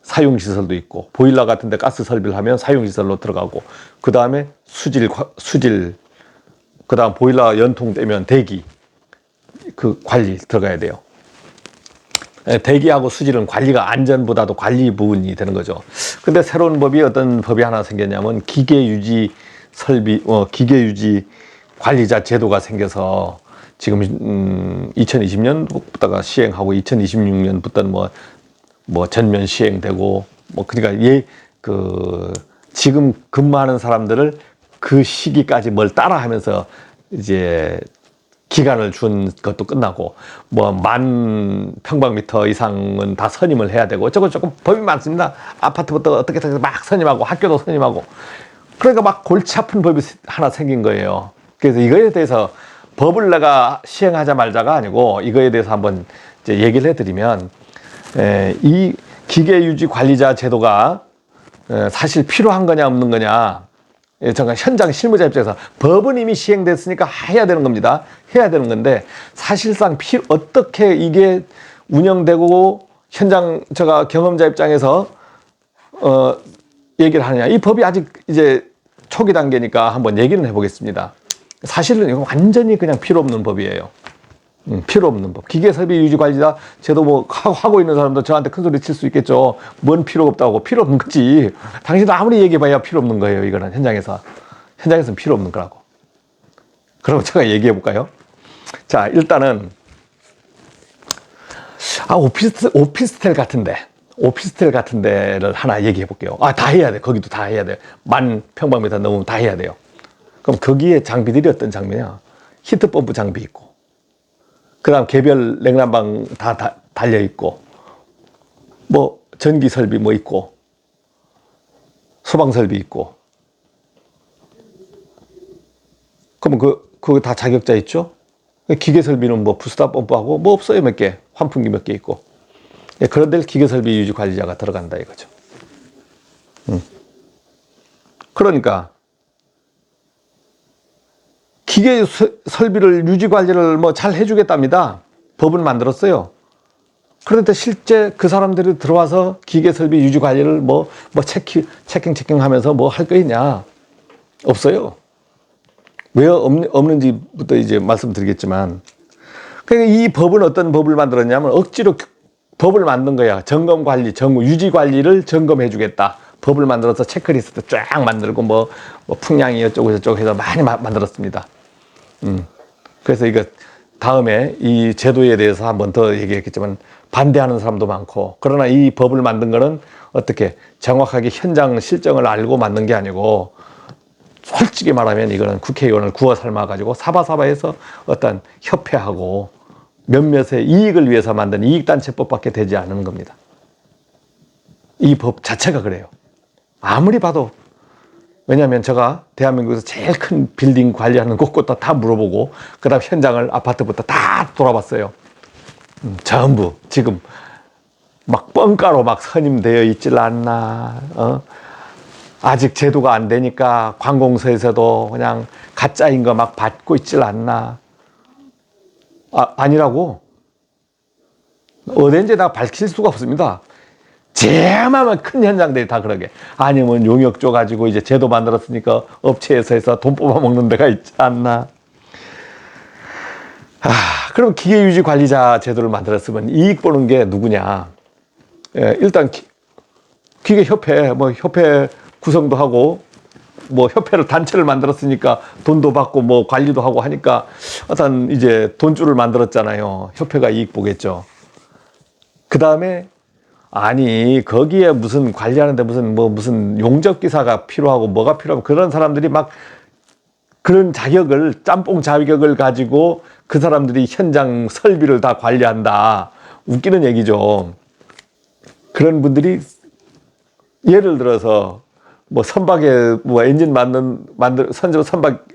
사용 시설도 있고, 보일러 같은 데 가스 설비를 하면 사용 시설로 들어가고, 그 다음에 수질, 그 다음 보일러 연통되면 대기, 그 관리 들어가야 돼요. 대기하고 수질은 관리가 안전보다도 관리 부분이 되는 거죠. 근데 새로운 법이 어떤 법이 하나 생겼냐면 기계유지 설비, 기계유지 관리자 제도가 생겨서 지금 2020년부터가 시행하고 2026년부터는 뭐 전면 시행되고 그러니까 지금 근무하는 사람들을 그 시기까지 뭘 따라하면서 이제 기간을 준 것도 끝나고 10,000평방미터 이상은 다 선임을 해야 되고 조금 법이 많습니다. 아파트부터 어떻게 막 선임하고 학교도 선임하고 그러니까 막 골치 아픈 법이 하나 생긴 거예요. 그래서 이거에 대해서 법을 내가 시행하자 말자가 아니고 이거에 대해서 한번 이제 얘기를 해드리면 이 기계유지 관리자 제도가 사실 필요한 거냐 없는 거냐 잠깐 현장 실무자 입장에서 법은 이미 시행됐으니까 해야 되는 겁니다. 해야 되는 건데 사실상 어떻게 이게 운영되고 현장 경험자 입장에서 얘기를 하느냐. 이 법이 아직 이제 초기 단계니까 한번 얘기를 해보겠습니다. 사실은 이거 완전히 그냥 필요 없는 법이에요. 필요 없는 법. 기계설비 유지관리자 제도 하고 있는 사람도 저한테 큰 소리 칠 수 있겠죠. 뭔 필요가 없다고. 필요 없는 거지. 당신도 아무리 얘기해봐야 필요 없는 거예요. 이거는 현장에서는 필요 없는 거라고. 그럼 제가 얘기해 볼까요? 자, 일단은 오피스텔 같은 데를 하나 얘기해 볼게요. 다 해야 돼. 거기도 다 해야 돼. 10,000평방미터 넘으면 다 해야 돼요. 그럼 거기에 장비들이 어떤 장비냐? 히트펌프 장비 있고, 그 다음 개별 냉난방 다 달려 있고, 전기 설비 있고, 소방 설비 있고. 그러면 그거 다 자격자 있죠? 기계 설비는 부스타 펌프하고 없어요. 몇 개. 환풍기 몇 개 있고. 그런 데를 기계 설비 유지 관리자가 들어간다 이거죠. 그러니까 기계 설비를 유지 관리를 잘 해주겠답니다. 법을 만들었어요. 그런데 실제 그 사람들이 들어와서 기계 설비 유지 관리를 체킹하면서 할 거 있냐? 없어요. 왜 없는지부터 이제 말씀드리겠지만, 그러니까 이 법은 어떤 법을 만들었냐면 억지로 법을 만든 거야. 점검 관리, 유지 관리를 점검해 주겠다. 법을 만들어서 체크리스트 쫙 만들고 풍량이 어쩌고 저쩌고 해서 많이 만들었습니다. 그래서 이거 다음에 이 제도에 대해서 한번 더 얘기했겠지만 반대하는 사람도 많고, 그러나 이 법을 만든 거는 어떻게 정확하게 현장 실정을 알고 만든 게 아니고, 솔직히 말하면 이거는 국회의원을 구워 삶아가지고 사바사바해서 어떤 협회하고 몇몇의 이익을 위해서 만든 이익단체법밖에 되지 않는 겁니다. 이 법 자체가 그래요. 아무리 봐도. 왜냐하면 제가 대한민국에서 제일 큰 빌딩 관리하는 곳곳 다 물어보고 그 다음 현장을 아파트부터 다 돌아봤어요. 전부 지금 뻥가로 선임되어 있질 않나. 아직 제도가 안 되니까 관공서에서도 그냥 가짜인 거 받고 있질 않나. 아니라고. 어딘지 다 밝힐 수가 없습니다. 제마만 큰 현장들이 다 그러게. 아니면 용역 줘 가지고 이제 제도 만들었으니까 업체에서 해서 돈 뽑아 먹는 데가 있지 않나. 그럼 기계유지 관리자 제도를 만들었으면 이익 보는 게 누구냐? 일단 기계협회, 협회 구성도 하고, 협회를 단체를 만들었으니까 돈도 받고 관리도 하고 하니까 어떤 이제 돈줄을 만들었잖아요. 협회가 이익 보겠죠. 그 다음에 거기에 무슨 관리하는데 무슨 용접기사가 필요하고 뭐가 필요하고 그런 사람들이 그런 짬뽕 자격을 가지고 그 사람들이 현장 설비를 다 관리한다. 웃기는 얘기죠. 그런 분들이 예를 들어서 선박에 엔진 선박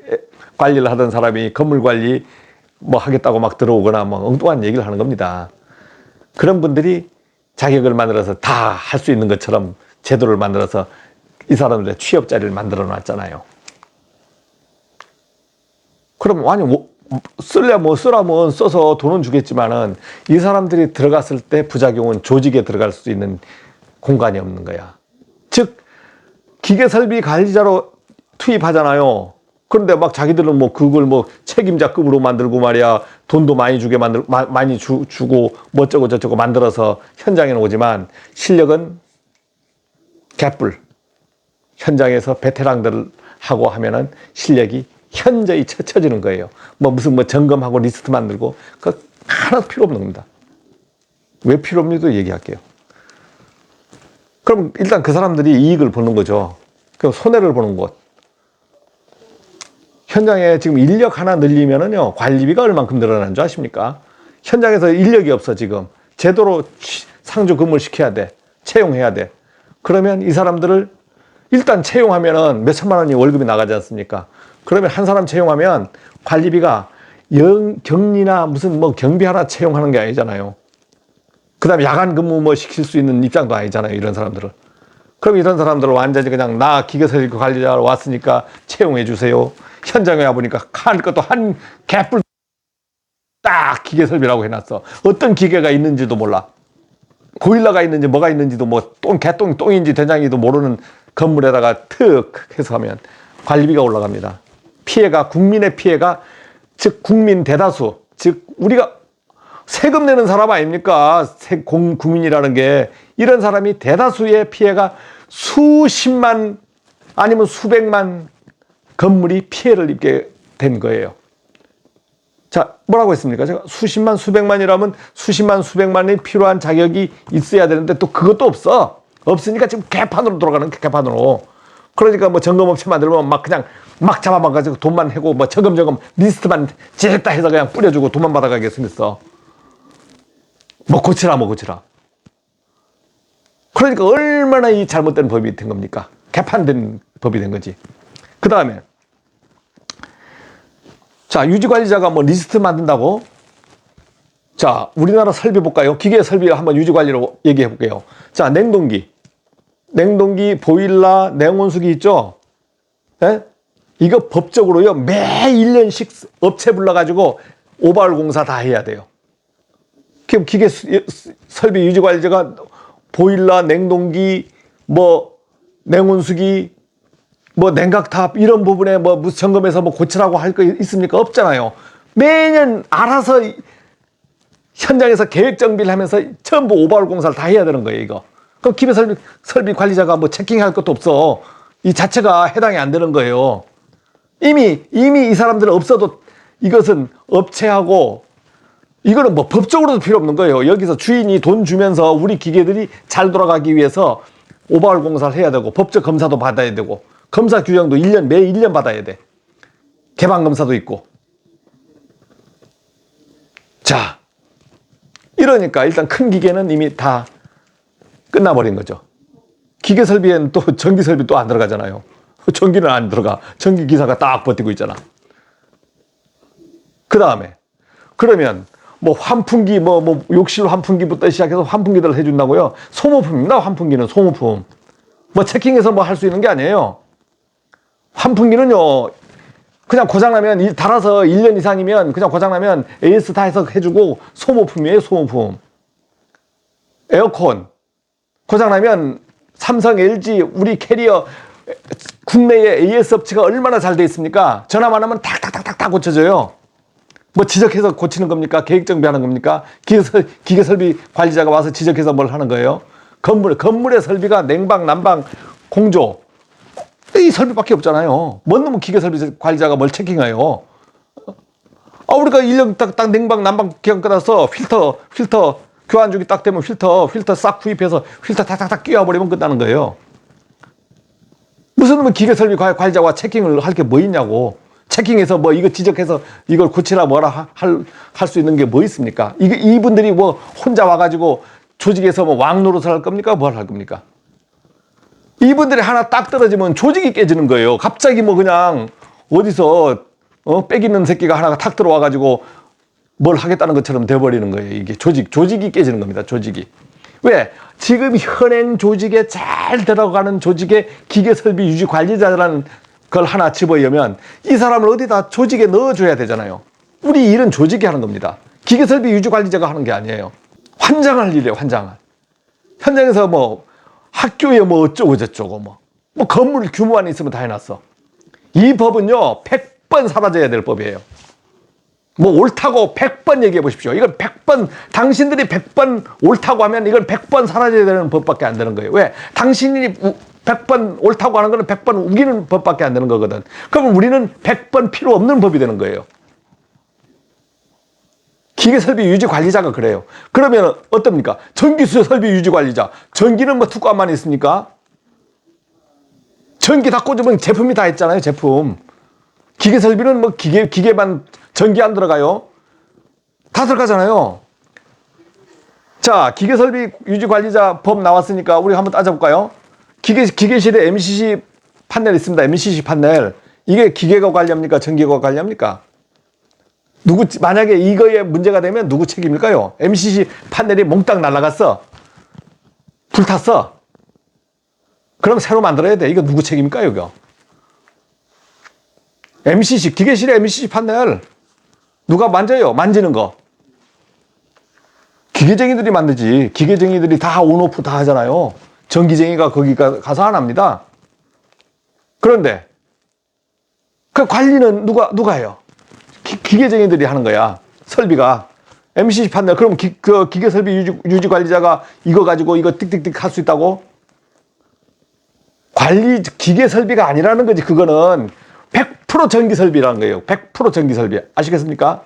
관리를 하던 사람이 건물 관리 하겠다고 들어오거나 엉뚱한 얘기를 하는 겁니다. 그런 분들이 자격을 만들어서 다 할 수 있는 것처럼 제도를 만들어서 이 사람들의 취업 자리를 만들어 놨잖아요. 그럼 쓰라면 써서 돈은 주겠지만은 이 사람들이 들어갔을 때 부작용은 조직에 들어갈 수 있는 공간이 없는 거야. 즉 기계설비 관리자로 투입하잖아요. 그런데 자기들은 그걸 책임자급으로 만들고 말이야. 돈도 많이 주고 뭐 어쩌고 저쩌고 만들어서 현장에 오지만 실력은 개뿔. 현장에서 베테랑들하고 하면은 실력이 현저히 처지는 거예요. 무슨 점검하고 리스트 만들고 그 하나도 필요 없는 겁니다. 왜 필요 없는지도 얘기할게요. 그럼 일단 그 사람들이 이익을 보는 거죠. 그럼 손해를 보는 것. 현장에 지금 인력 하나 늘리면은요, 관리비가 얼만큼 늘어나는 줄 아십니까? 현장에서 인력이 없어, 지금. 제대로 상주 근무를 시켜야 돼. 채용해야 돼. 그러면 이 사람들을 일단 채용하면은 몇 천만 원이 월급이 나가지 않습니까? 그러면 한 사람 채용하면 관리비가 격리나 무슨 경비 하나 채용하는 게 아니잖아요. 그 다음에 야간 근무 시킬 수 있는 입장도 아니잖아요, 이런 사람들을. 그럼 이런 사람들을 완전히 그냥 나 기계설비 관리자로 왔으니까 채용해 주세요. 현장에 와보니까 할 것도 한 개뿔 딱 기계설비라고 해놨어. 어떤 기계가 있는지도 몰라. 보일러가 있는지 뭐가 있는지도 똥인지 된장인지도 모르는 건물에다가 특 해서 하면 관리비가 올라갑니다. 국민의 피해가, 즉 국민 대다수, 즉 우리가 세금 내는 사람 아닙니까? 국민이라는 게. 이런 사람이 대다수의 피해가 수십만 아니면 수백만 건물이 피해를 입게 된 거예요. 자, 뭐라고 했습니까? 제가 수십만 수백만이라면 수십만 수백만이 필요한 자격이 있어야 되는데 또 그것도 없어. 없으니까 지금 개판으로 돌아가는 개판으로. 그러니까 점검업체 만들면 그냥 잡아가지고 돈만 해고 저금저금 리스트만 찌릿다 해서 그냥 뿌려주고 돈만 받아가게 생겼어. 고치라. 그러니까 얼마나 이 잘못된 법이 된 겁니까? 개판된 법이 된 거지. 그 다음에 자, 유지관리자가 리스트 만든다고? 자, 우리나라 설비 볼까요? 기계 설비 한번 유지관리로 얘기해 볼게요. 자, 냉동기, 보일러, 냉온수기 있죠? 네? 이거 법적으로요, 매 1년씩 업체 불러가지고 오버홀 공사 다 해야 돼요. 그럼 기계 설비 유지관리자가 보일러, 냉동기, 냉온수기, 냉각탑 이런 부분에 무슨 점검해서 고치라고 할 거 있습니까? 없잖아요. 매년 알아서 현장에서 계획 정비를 하면서 전부 오버홀 공사를 다 해야 되는 거예요, 이거. 그럼 기계 설비 관리자가 체킹할 것도 없어. 이 자체가 해당이 안 되는 거예요. 이미 이 사람들은 없어도 이것은 업체하고 이거는 법적으로도 필요 없는 거예요. 여기서 주인이 돈 주면서 우리 기계들이 잘 돌아가기 위해서 오버홀 공사를 해야 되고 법적 검사도 받아야 되고 검사 규정도 매 1년 받아야 돼. 개방 검사도 있고. 자, 이러니까 일단 큰 기계는 이미 다 끝나버린 거죠. 기계 설비에는 또 전기 설비 또 안 들어가잖아요. 전기는 안 들어가. 전기 기사가 딱 버티고 있잖아. 그 다음에 그러면 환풍기 욕실 환풍기부터 시작해서 환풍기들을 해준다고요. 소모품입니다. 환풍기는 소모품. 체킹해서 할 수 있는 게 아니에요. 환풍기는요, 그냥 고장나면 달아서 1년 이상이면 그냥 고장나면 AS 다 해서 해주고 소모품이에요. 소모품. 에어컨 고장나면 삼성, LG, 우리 캐리어 국내에 AS 업체가 얼마나 잘 돼 있습니까? 전화만 하면 탁탁탁탁 고쳐져요. 지적해서 고치는 겁니까? 계획 정비하는 겁니까? 기계 설비 관리자가 와서 지적해서 뭘 하는 거예요? 건물의 설비가 냉방, 난방, 공조 이 설비밖에 없잖아요. 뭔 놈은 기계 설비 관리자가 뭘 체킹해요? 우리가 1년 딱 냉방, 난방 기간 끝나서 필터 교환 주기 딱 되면 필터 싹 구입해서 필터 탁탁탁 끼워버리면 끝나는 거예요. 무슨 놈은 기계 설비 관리자와 체킹을 할 게 뭐 있냐고. 체킹해서 이거 지적해서 이걸 고치라 뭐라 할 수 있는 게 뭐 있습니까? 이분들이 혼자 와가지고 조직에서 왕 노릇을 할 겁니까? 뭘 할 겁니까? 이분들이 하나 딱 떨어지면 조직이 깨지는 거예요. 갑자기 그냥 어디서 빽 있는 새끼가 하나가 탁 들어와가지고 뭘 하겠다는 것처럼 돼버리는 거예요. 이게 조직이 깨지는 겁니다. 조직이. 왜? 지금 현행 조직에 잘 들어가는 조직에 기계설비 유지 관리자라는 걸 하나 집어넣으면 이 사람을 어디다 조직에 넣어줘야 되잖아요. 우리 일은 조직이 하는 겁니다. 기계설비 유지 관리자가 하는 게 아니에요. 환장할 일이에요. 환장할. 현장에서 학교에 어쩌고 저쩌고 건물 규모만 있으면 다 해놨어. 이 법은요 100번 사라져야 될 법이에요. 뭐 옳다고 100번 얘기해 보십시오. 이건 100번, 당신들이 100번 옳다고 하면 이건 100번 사라져야 되는 법밖에 안 되는 거예요. 왜? 당신이 100번 옳다고 하는 거는 100번 우기는 법밖에 안 되는 거거든. 그러면 우리는 100번 필요 없는 법이 되는 거예요. 기계설비 유지관리자가 그래요. 그러면 어떻습니까? 전기설비 유지관리자. 전기는 뭐 뚜껑만 있습니까? 전기 다 꽂으면 제품이 다 있잖아요. 제품. 기계설비는 뭐 기계만 전기 안 들어가요. 다 들어가잖아요. 자, 기계설비 유지관리자 법 나왔으니까 우리 한번 따져볼까요? 기계실에 MCC 판넬 있습니다. MCC 판넬. 이게 기계가 관리합니까? 전기가 관리합니까? 만약에 이거에 문제가 되면 누구 책임일까요? MCC 판넬이 몽땅 날아갔어. 불탔어. 그럼 새로 만들어야 돼. 이거 누구 책임일까요, 이거? MCC, 기계실에 MCC 판넬. 누가 만져요? 만지는 거. 기계쟁이들이 만들지. 기계쟁이들이 다 온오프 다 하잖아요. 전기쟁이가 거기 가서 안 합니다. 그런데 그 관리는 누가 해요? 기계쟁이들이 하는 거야. 설비가. MCC 판넬. 그럼 그 기계설비 유지관리자가 이거 가지고 이거 띡띡띡 할 수 있다고? 기계설비가 아니라는 거지. 그거는 100% 전기설비라는 거예요. 100% 전기설비. 아시겠습니까?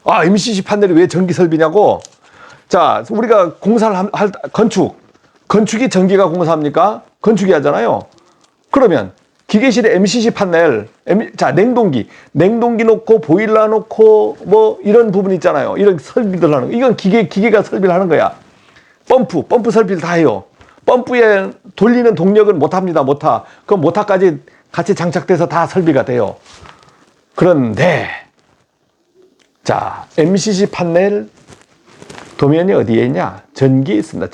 아, MCC 판넬이 왜 전기설비냐고? 자, 우리가 공사를 건축이 전기가 공사합니까? 건축이 하잖아요. 그러면 기계실에 MCC 판넬, 자, 냉동기 놓고 보일러 놓고 뭐 이런 부분 있잖아요. 이런 설비들 하는 거. 이건 기계가 설비를 하는 거야. 펌프 설비를 다 해요. 펌프에 돌리는 동력은 못 합니다. 모터. 그 모터까지 같이 장착돼서 다 설비가 돼요. 그런데 자, MCC 판넬 도면이 어디에 있냐? 전기에 있습니다.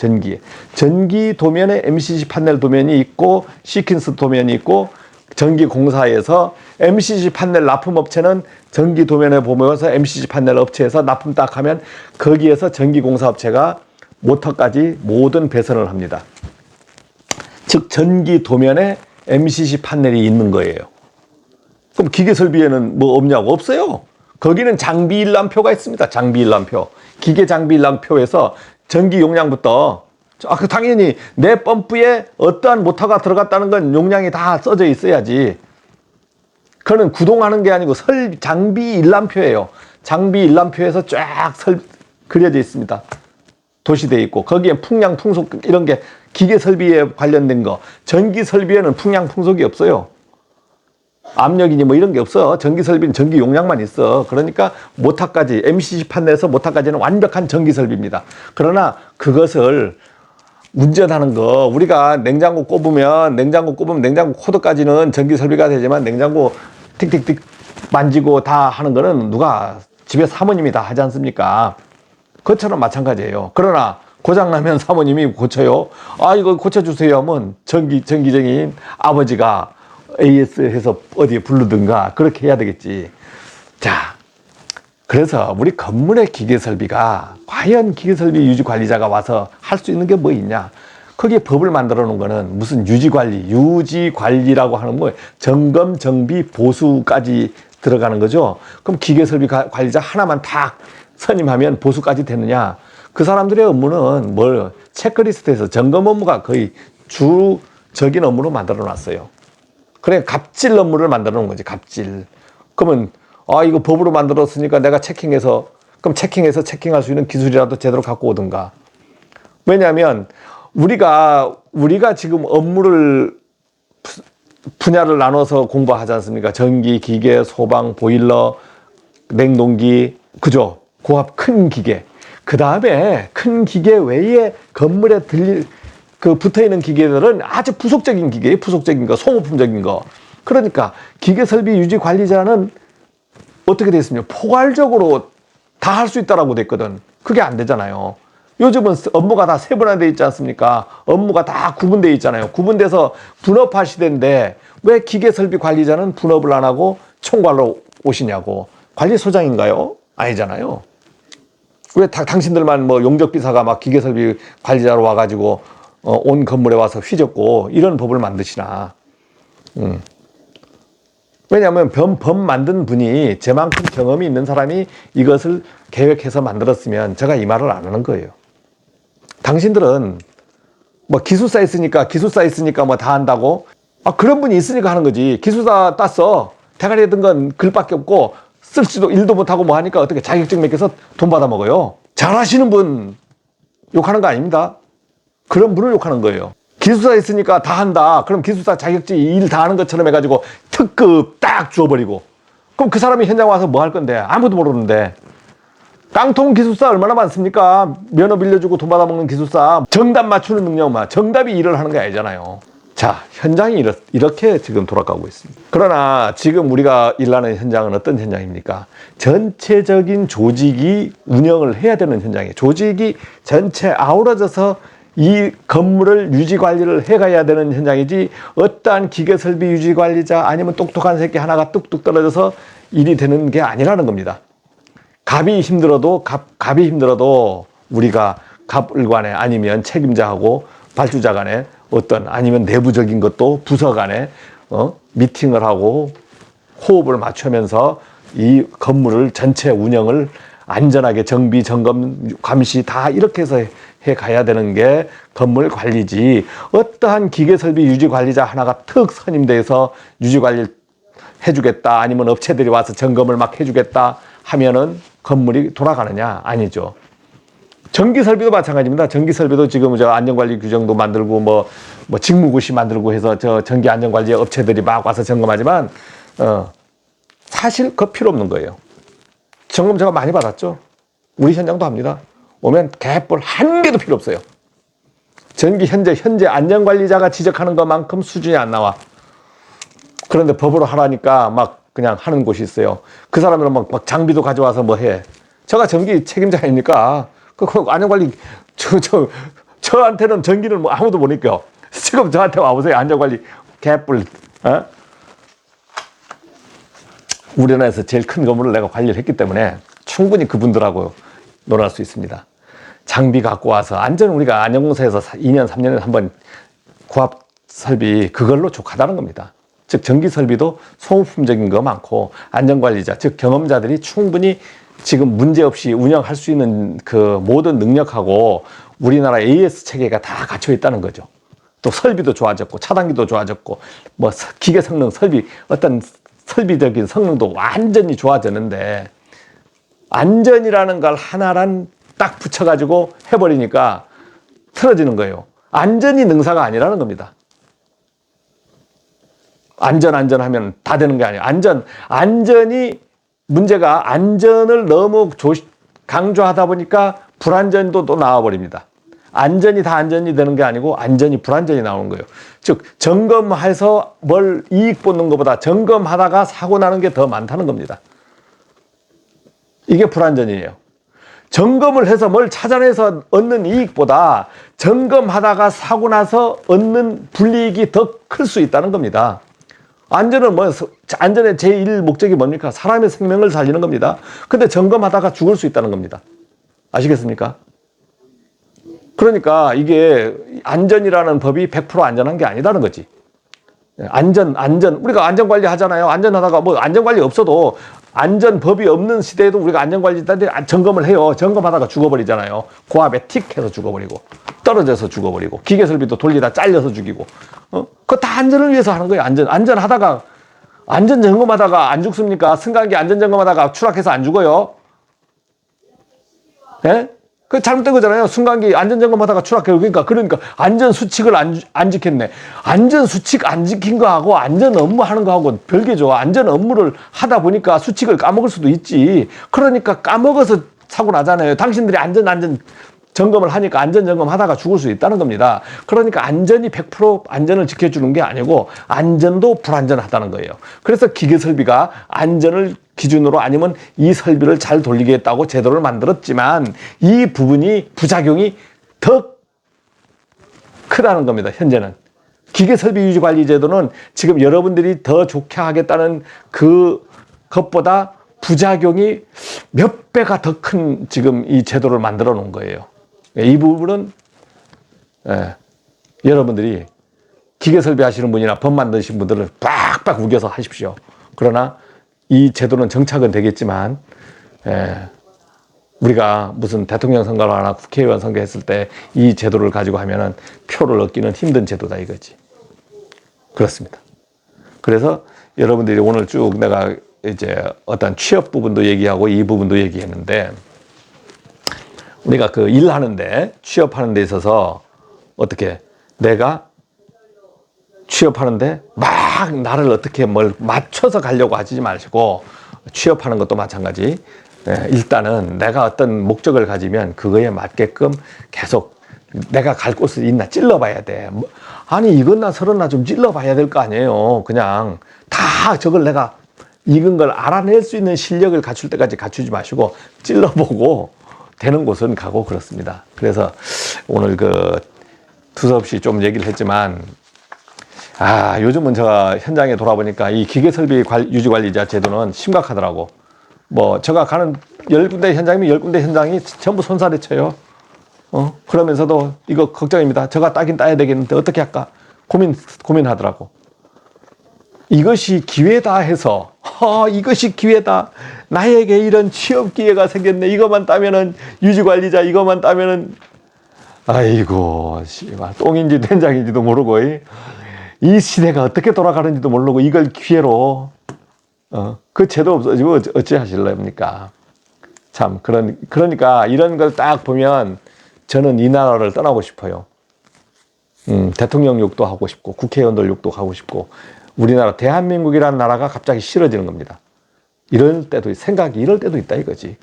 전기 도면에 MCC 판넬 도면이 있고 시퀀스 도면이 있고 전기 공사에서 MCC 판넬 납품 업체는 전기 도면에 보면서 MCC 판넬 업체에서 납품 딱 하면 거기에서 전기 공사 업체가 모터까지 모든 배선을 합니다. 즉 전기 도면에 MCC 판넬이 있는 거예요. 그럼 기계 설비에는 뭐 없냐고? 없어요. 거기는 장비 일람표가 있습니다. 장비 일람표. 기계 장비 일람표에서 전기 용량부터 당연히 내 펌프에 어떠한 모터가 들어갔다는 건 용량이 다 써져 있어야지. 그거는 구동하는 게 아니고 장비 일람표예요. 장비 일람표에서 쫙 그려져 있습니다. 도시되어 있고 거기에 풍량, 풍속 이런 게 기계 설비에 관련된 거. 전기 설비에는 풍량, 풍속이 없어요. 압력이니 뭐 이런 게 없어. 전기 설비는 전기 용량만 있어. 그러니까 모터까지 MCC 판넬에서 모터까지는 완벽한 전기 설비입니다. 그러나 그것을 운전하는 거, 우리가 냉장고 꼽으면 냉장고 코드까지는 전기 설비가 되지만 냉장고 틱틱틱 만지고 다 하는 거는 누가 집에 사모님이 다 하지 않습니까? 그것처럼 마찬가지예요. 그러나 고장나면 사모님이 고쳐요. 아, 이거 고쳐주세요 하면 전기쟁이인 아버지가 AS 해서 어디에 부르든가 그렇게 해야 되겠지. 자, 그래서 우리 건물의 기계설비가 과연 기계설비 유지관리자가 와서 할 수 있는 게 뭐 있냐? 거기에 법을 만들어 놓은 거는 무슨 유지관리라고 하는 뭐 점검, 정비, 보수까지 들어가는 거죠. 그럼 기계설비 관리자 하나만 딱 선임하면 보수까지 되느냐? 그 사람들의 업무는 뭘 체크리스트에서 점검 업무가 거의 주적인 업무로 만들어 놨어요. 그래, 갑질 업무를 만들어 놓은 거지, 갑질. 그러면 이거 법으로 만들었으니까 내가 체킹해서 체킹할 수 있는 기술이라도 제대로 갖고 오든가. 왜냐하면 우리가 지금 업무를 분야를 나눠서 공부하지 않습니까? 전기, 기계, 소방, 보일러, 냉동기, 그죠? 고압 큰 기계. 그 다음에 큰 기계 외에 건물에 붙어 있는 기계들은 아주 부속적인 기계예요. 부속적인 거, 소모품적인 거. 그러니까 기계 설비 유지 관리자는 어떻게 돼 있습니까? 포괄적으로 다 할 수 있다라고 돼 있거든. 그게 안 되잖아요. 요즘은 업무가 다 세분화되어 있지 않습니까? 업무가 다 구분되어 있잖아요. 구분돼서 분업화 시대인데 왜 기계 설비 관리자는 분업을 안 하고 총괄로 오시냐고. 관리소장인가요? 아니잖아요. 왜 당신들만 뭐 용접기사가 막 기계 설비 관리자로 와가지고 온 건물에 와서 휘젓고 이런 법을 만드시나. 왜냐하면 범 만든 분이 저만큼 경험이 있는 사람이 이것을 계획해서 만들었으면 제가 이 말을 안 하는 거예요. 당신들은 뭐 기술사 있으니까 뭐 다 한다고? 그런 분이 있으니까 하는 거지. 기술사 땄어. 대가리 든 건 글밖에 없고 쓸지도 일도 못하고 뭐 하니까 어떻게 자격증 맡겨서 돈 받아 먹어요. 잘하시는 분 욕하는 거 아닙니다. 그런 분을 욕하는 거예요. 기술사 있으니까 다 한다. 그럼 기술사 자격증 일 다 하는 것처럼 해가지고 특급 딱 주어버리고. 그럼 그 사람이 현장 와서 뭐 할 건데? 아무도 모르는데. 깡통 기술사 얼마나 많습니까? 면허 빌려주고 돈 받아먹는 기술사. 정답 맞추는 능력만. 정답이 일을 하는 게 아니잖아요. 자, 현장이 이렇게 지금 돌아가고 있습니다. 그러나 지금 우리가 일하는 현장은 어떤 현장입니까? 전체적인 조직이 운영을 해야 되는 현장이에요. 조직이 전체 아우러져서 이 건물을 유지 관리를 해가야 되는 현장이지, 어떠한 기계 설비 유지 관리자 아니면 똑똑한 새끼 하나가 뚝뚝 떨어져서 일이 되는 게 아니라는 겁니다. 갑이 힘들어도 우리가 갑을 간에 아니면 책임자하고 발주자 간에 어떤 아니면 내부적인 것도 부서 간에 미팅을 하고 호흡을 맞추면서 이 건물을 전체 운영을 안전하게 정비, 점검, 감시 다 이렇게 해서 해 가야 되는 게 건물 관리지, 어떠한 기계 설비 유지 관리자 하나가 특 선임돼서 유지 관리를 해주겠다 아니면 업체들이 와서 점검을 막 해주겠다 하면은 건물이 돌아가느냐? 아니죠. 전기 설비도 마찬가지입니다. 전기 설비도 지금 저 안전관리 규정도 만들고 뭐 직무고시 만들고 해서 저 전기 안전관리 업체들이 막 와서 점검하지만 사실 그 필요 없는 거예요. 점검 제가 많이 받았죠. 우리 현장도 합니다. 오면 개뿔 한 개도 필요 없어요. 전기 현재 안전관리자가 지적하는 것만큼 수준이 안 나와. 그런데 법으로 하라니까 막 그냥 하는 곳이 있어요. 그 사람들은 막 장비도 가져와서 뭐 해. 제가 전기 책임자이니까 그 안전관리 저한테는 전기를 뭐 아무도 못 느껴. 지금 저한테 와보세요. 안전관리 개뿔. 우리나라에서 제일 큰 건물을 내가 관리를 했기 때문에 충분히 그분들하고 놀할 수 있습니다. 장비 갖고 와서 우리가 안전공사에서 2년 3년에 한번 고압 설비 그걸로 족하다는 겁니다. 즉 전기 설비도 소모품적인 거 많고 안전관리자 즉 경험자들이 충분히 지금 문제없이 운영할 수 있는 그 모든 능력하고 우리나라 AS 체계가 다 갖춰 있다는 거죠. 또 설비도 좋아졌고 차단기도 좋아졌고 뭐 기계 성능 설비 어떤 설비적인 성능도 완전히 좋아졌는데 안전이라는 걸 하나란 딱 붙여가지고 해버리니까 틀어지는 거예요. 안전이 능사가 아니라는 겁니다. 안전하면 다 되는 게 아니에요. 안전이 문제가 안전을 너무 강조하다 보니까 불안전도 또 나와버립니다. 안전이 다 안전이 되는 게 아니고 안전이 불안전이 나오는 거예요. 즉 점검해서 뭘 이익 보는 것보다 점검하다가 사고 나는 게 더 많다는 겁니다. 이게 불안전이에요. 점검을 해서 뭘 찾아내서 얻는 이익보다 점검하다가 사고 나서 얻는 불이익이 더 클 수 있다는 겁니다. 안전의 제1 목적이 뭡니까? 사람의 생명을 살리는 겁니다. 근데 점검하다가 죽을 수 있다는 겁니다. 아시겠습니까? 그러니까 이게 안전이라는 법이 100% 안전한 게 아니라는 거지. 우리가 안전관리 하잖아요. 안전하다가 뭐 안전관리 없어도 안전법이 없는 시대에도 우리가 안전관리자들이 점검을 해요. 점검하다가 죽어버리잖아요. 고압에 틱 해서 죽어버리고 떨어져서 죽어버리고 기계설비도 돌리다 잘려서 죽이고 그거 다 안전을 위해서 하는 거예요. 안전하다가 안전 점검하다가 안 죽습니까? 승강기 안전 점검하다가 추락해서 안 죽어요. 예? 그 잘못된 거잖아요. 승강기 안전 점검하다가 추락해요. 그러니까 안전 수칙을 안 지켰네. 안전 수칙 안 지킨 거하고 안전 업무 하는 거하고 별개죠. 안전 업무를 하다 보니까 수칙을 까먹을 수도 있지. 그러니까 까먹어서 사고 나잖아요. 당신들이 안전 점검을 하니까 안전 점검하다가 죽을 수 있다는 겁니다. 그러니까 안전이 100% 안전을 지켜주는 게 아니고 안전도 불안전하다는 거예요. 그래서 기계 설비가 안전을 기준으로 아니면 이 설비를 잘 돌리겠다고 제도를 만들었지만 이 부분이 부작용이 더 크다는 겁니다. 현재는 기계 설비 유지 관리 제도는 지금 여러분들이 더 좋게 하겠다는 그 것보다 부작용이 몇 배가 더 큰 지금 이 제도를 만들어 놓은 거예요. 이 부분은 여러분들이 기계 설비 하시는 분이나 법 만드신 분들을 빡빡 우겨서 하십시오. 그러나 이 제도는 정착은 되겠지만 우리가 무슨 대통령 선거를 하나 국회의원 선거했을 때 이 제도를 가지고 하면은 표를 얻기는 힘든 제도다 이거지. 그렇습니다. 그래서 여러분들이 오늘 쭉 내가 이제 어떤 취업 부분도 얘기하고 이 부분도 얘기했는데, 우리가 그 일하는데, 취업하는 데 있어서 어떻게 내가 취업하는데 막 나를 어떻게 뭘 맞춰서 가려고 하지 마시고, 취업하는 것도 마찬가지. 일단은 내가 어떤 목적을 가지면 그거에 맞게끔 계속 내가 갈 곳이 있나 찔러봐야 돼. 아니 이건 나 서른나 좀 찔러봐야 될 거 아니에요. 그냥 다 저걸 내가 익은 걸 알아낼 수 있는 실력을 갖출 때까지 갖추지 마시고 찔러보고 되는 곳은 가고 그렇습니다. 그래서 오늘 그 두서없이 좀 얘기를 했지만, 요즘은 제가 현장에 돌아보니까 이 기계설비 유지관리자 제도는 심각하더라고. 뭐 제가 가는 10군데 현장이면 10군데 현장이 전부 손살이 쳐요. 그러면서도 이거 걱정입니다. 제가 따긴 따야 되겠는데 어떻게 할까 고민하더라고. 이것이 기회다 해서 이것이 기회다, 나에게 이런 취업 기회가 생겼네, 이것만 따면은 유지관리자 이것만 따면은, 아이고 씨발 똥인지 된장인지도 모르고 이 시대가 어떻게 돌아가는지도 모르고 이걸 기회로 그 제도 없어지고 어찌 하실랍니까? 참 그러니까 이런 걸 딱 보면 저는 이 나라를 떠나고 싶어요. 대통령 욕도 하고 싶고 국회의원들 욕도 하고 싶고, 우리나라 대한민국이라는 나라가 갑자기 싫어지는 겁니다. 이럴 때도 생각이 이럴 때도 있다 이거지.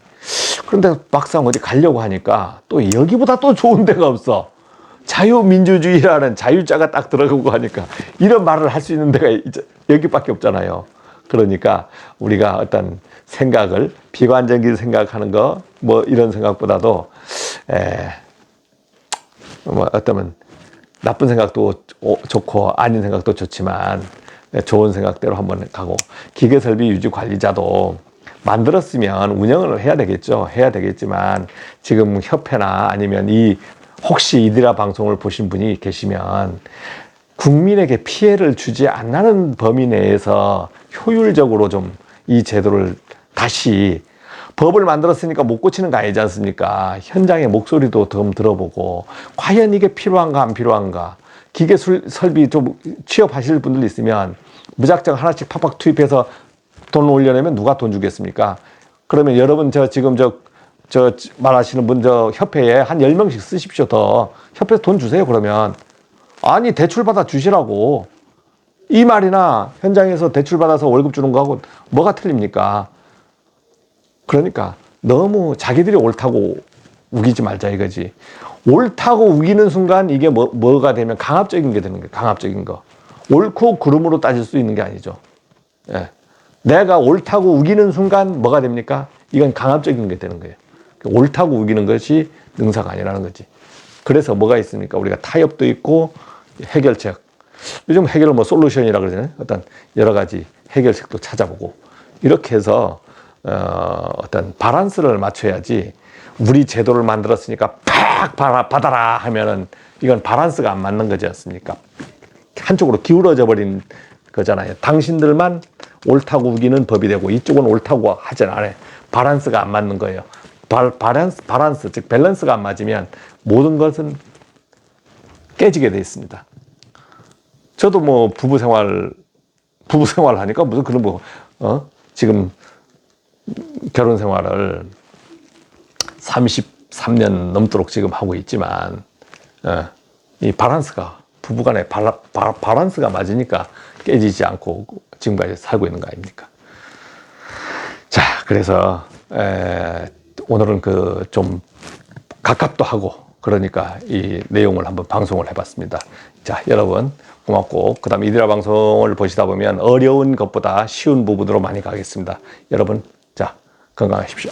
그런데 막상 어디 가려고 하니까 또 여기보다 또 좋은 데가 없어. 자유민주주의라는 자유자가 딱 들어가고 하니까 이런 말을 할 수 있는 데가 여기밖에 없잖아요. 그러니까 우리가 어떤 생각을 비관적인 생각하는 거 뭐 이런 생각보다도 뭐 어쩌면 나쁜 생각도 좋고 아닌 생각도 좋지만 좋은 생각대로 한번 가고, 기계설비 유지 관리자도 만들었으면 운영을 해야 되겠죠. 해야 되겠지만 지금 협회나 아니면 혹시 이디라 방송을 보신 분이 계시면 국민에게 피해를 주지 않는 범위 내에서 효율적으로 좀 이 제도를 다시, 법을 만들었으니까 못 고치는 거 아니지 않습니까? 현장의 목소리도 좀 들어보고 과연 이게 필요한가 안 필요한가. 기계 설비 좀 취업하실 분들 있으면 무작정 하나씩 팍팍 투입해서 돈 올려내면 누가 돈 주겠습니까? 그러면 여러분 지금 말하시는 분 협회에 한 10명씩 쓰십시오. 더 협회에서 돈 주세요. 그러면 아니 대출 받아 주시라고. 이 말이나 현장에서 대출 받아서 월급 주는 거하고 뭐가 틀립니까? 그러니까 너무 자기들이 옳다고 우기지 말자 이거지. 옳다고 우기는 순간 이게 뭐가 되면 강압적인 게 되는 거예요. 강압적인 거. 옳고 그름으로 따질 수 있는 게 아니죠. 예. 내가 옳다고 우기는 순간 뭐가 됩니까? 이건 강압적인 게 되는 거예요. 옳다고 우기는 것이 능사가 아니라는 거지. 그래서 뭐가 있습니까? 우리가 타협도 있고 해결책. 요즘 해결을 뭐 솔루션이라 그러잖아요. 어떤 여러 가지 해결책도 찾아보고 이렇게 해서 어떤 밸런스를 맞춰야지, 우리 제도를 만들었으니까 팍 받아라 하면은 이건 밸런스가 안 맞는 거지 않습니까? 한쪽으로 기울어져 버린 거잖아요. 당신들만 옳다고 우기는 법이 되고 이쪽은 옳다고 하지 않아요. 밸런스가 안 맞는 거예요. 밸런스, 즉 밸런스가 안 맞으면 모든 것은 깨지게 돼 있습니다. 저도 뭐 부부 생활 하니까 무슨 그런 지금 결혼 생활을 33년 넘도록 지금 하고 있지만, 이 밸런스가, 부부간의 밸런스가 맞으니까 깨지지 않고 지금까지 살고 있는 거 아닙니까? 자, 그래서 오늘은 좀 가깝도 하고 그러니까 이 내용을 한번 방송을 해봤습니다. 자, 여러분 고맙고, 그 다음에 이디라 방송을 보시다 보면 어려운 것보다 쉬운 부분으로 많이 가겠습니다. 여러분, 자, 건강하십시오.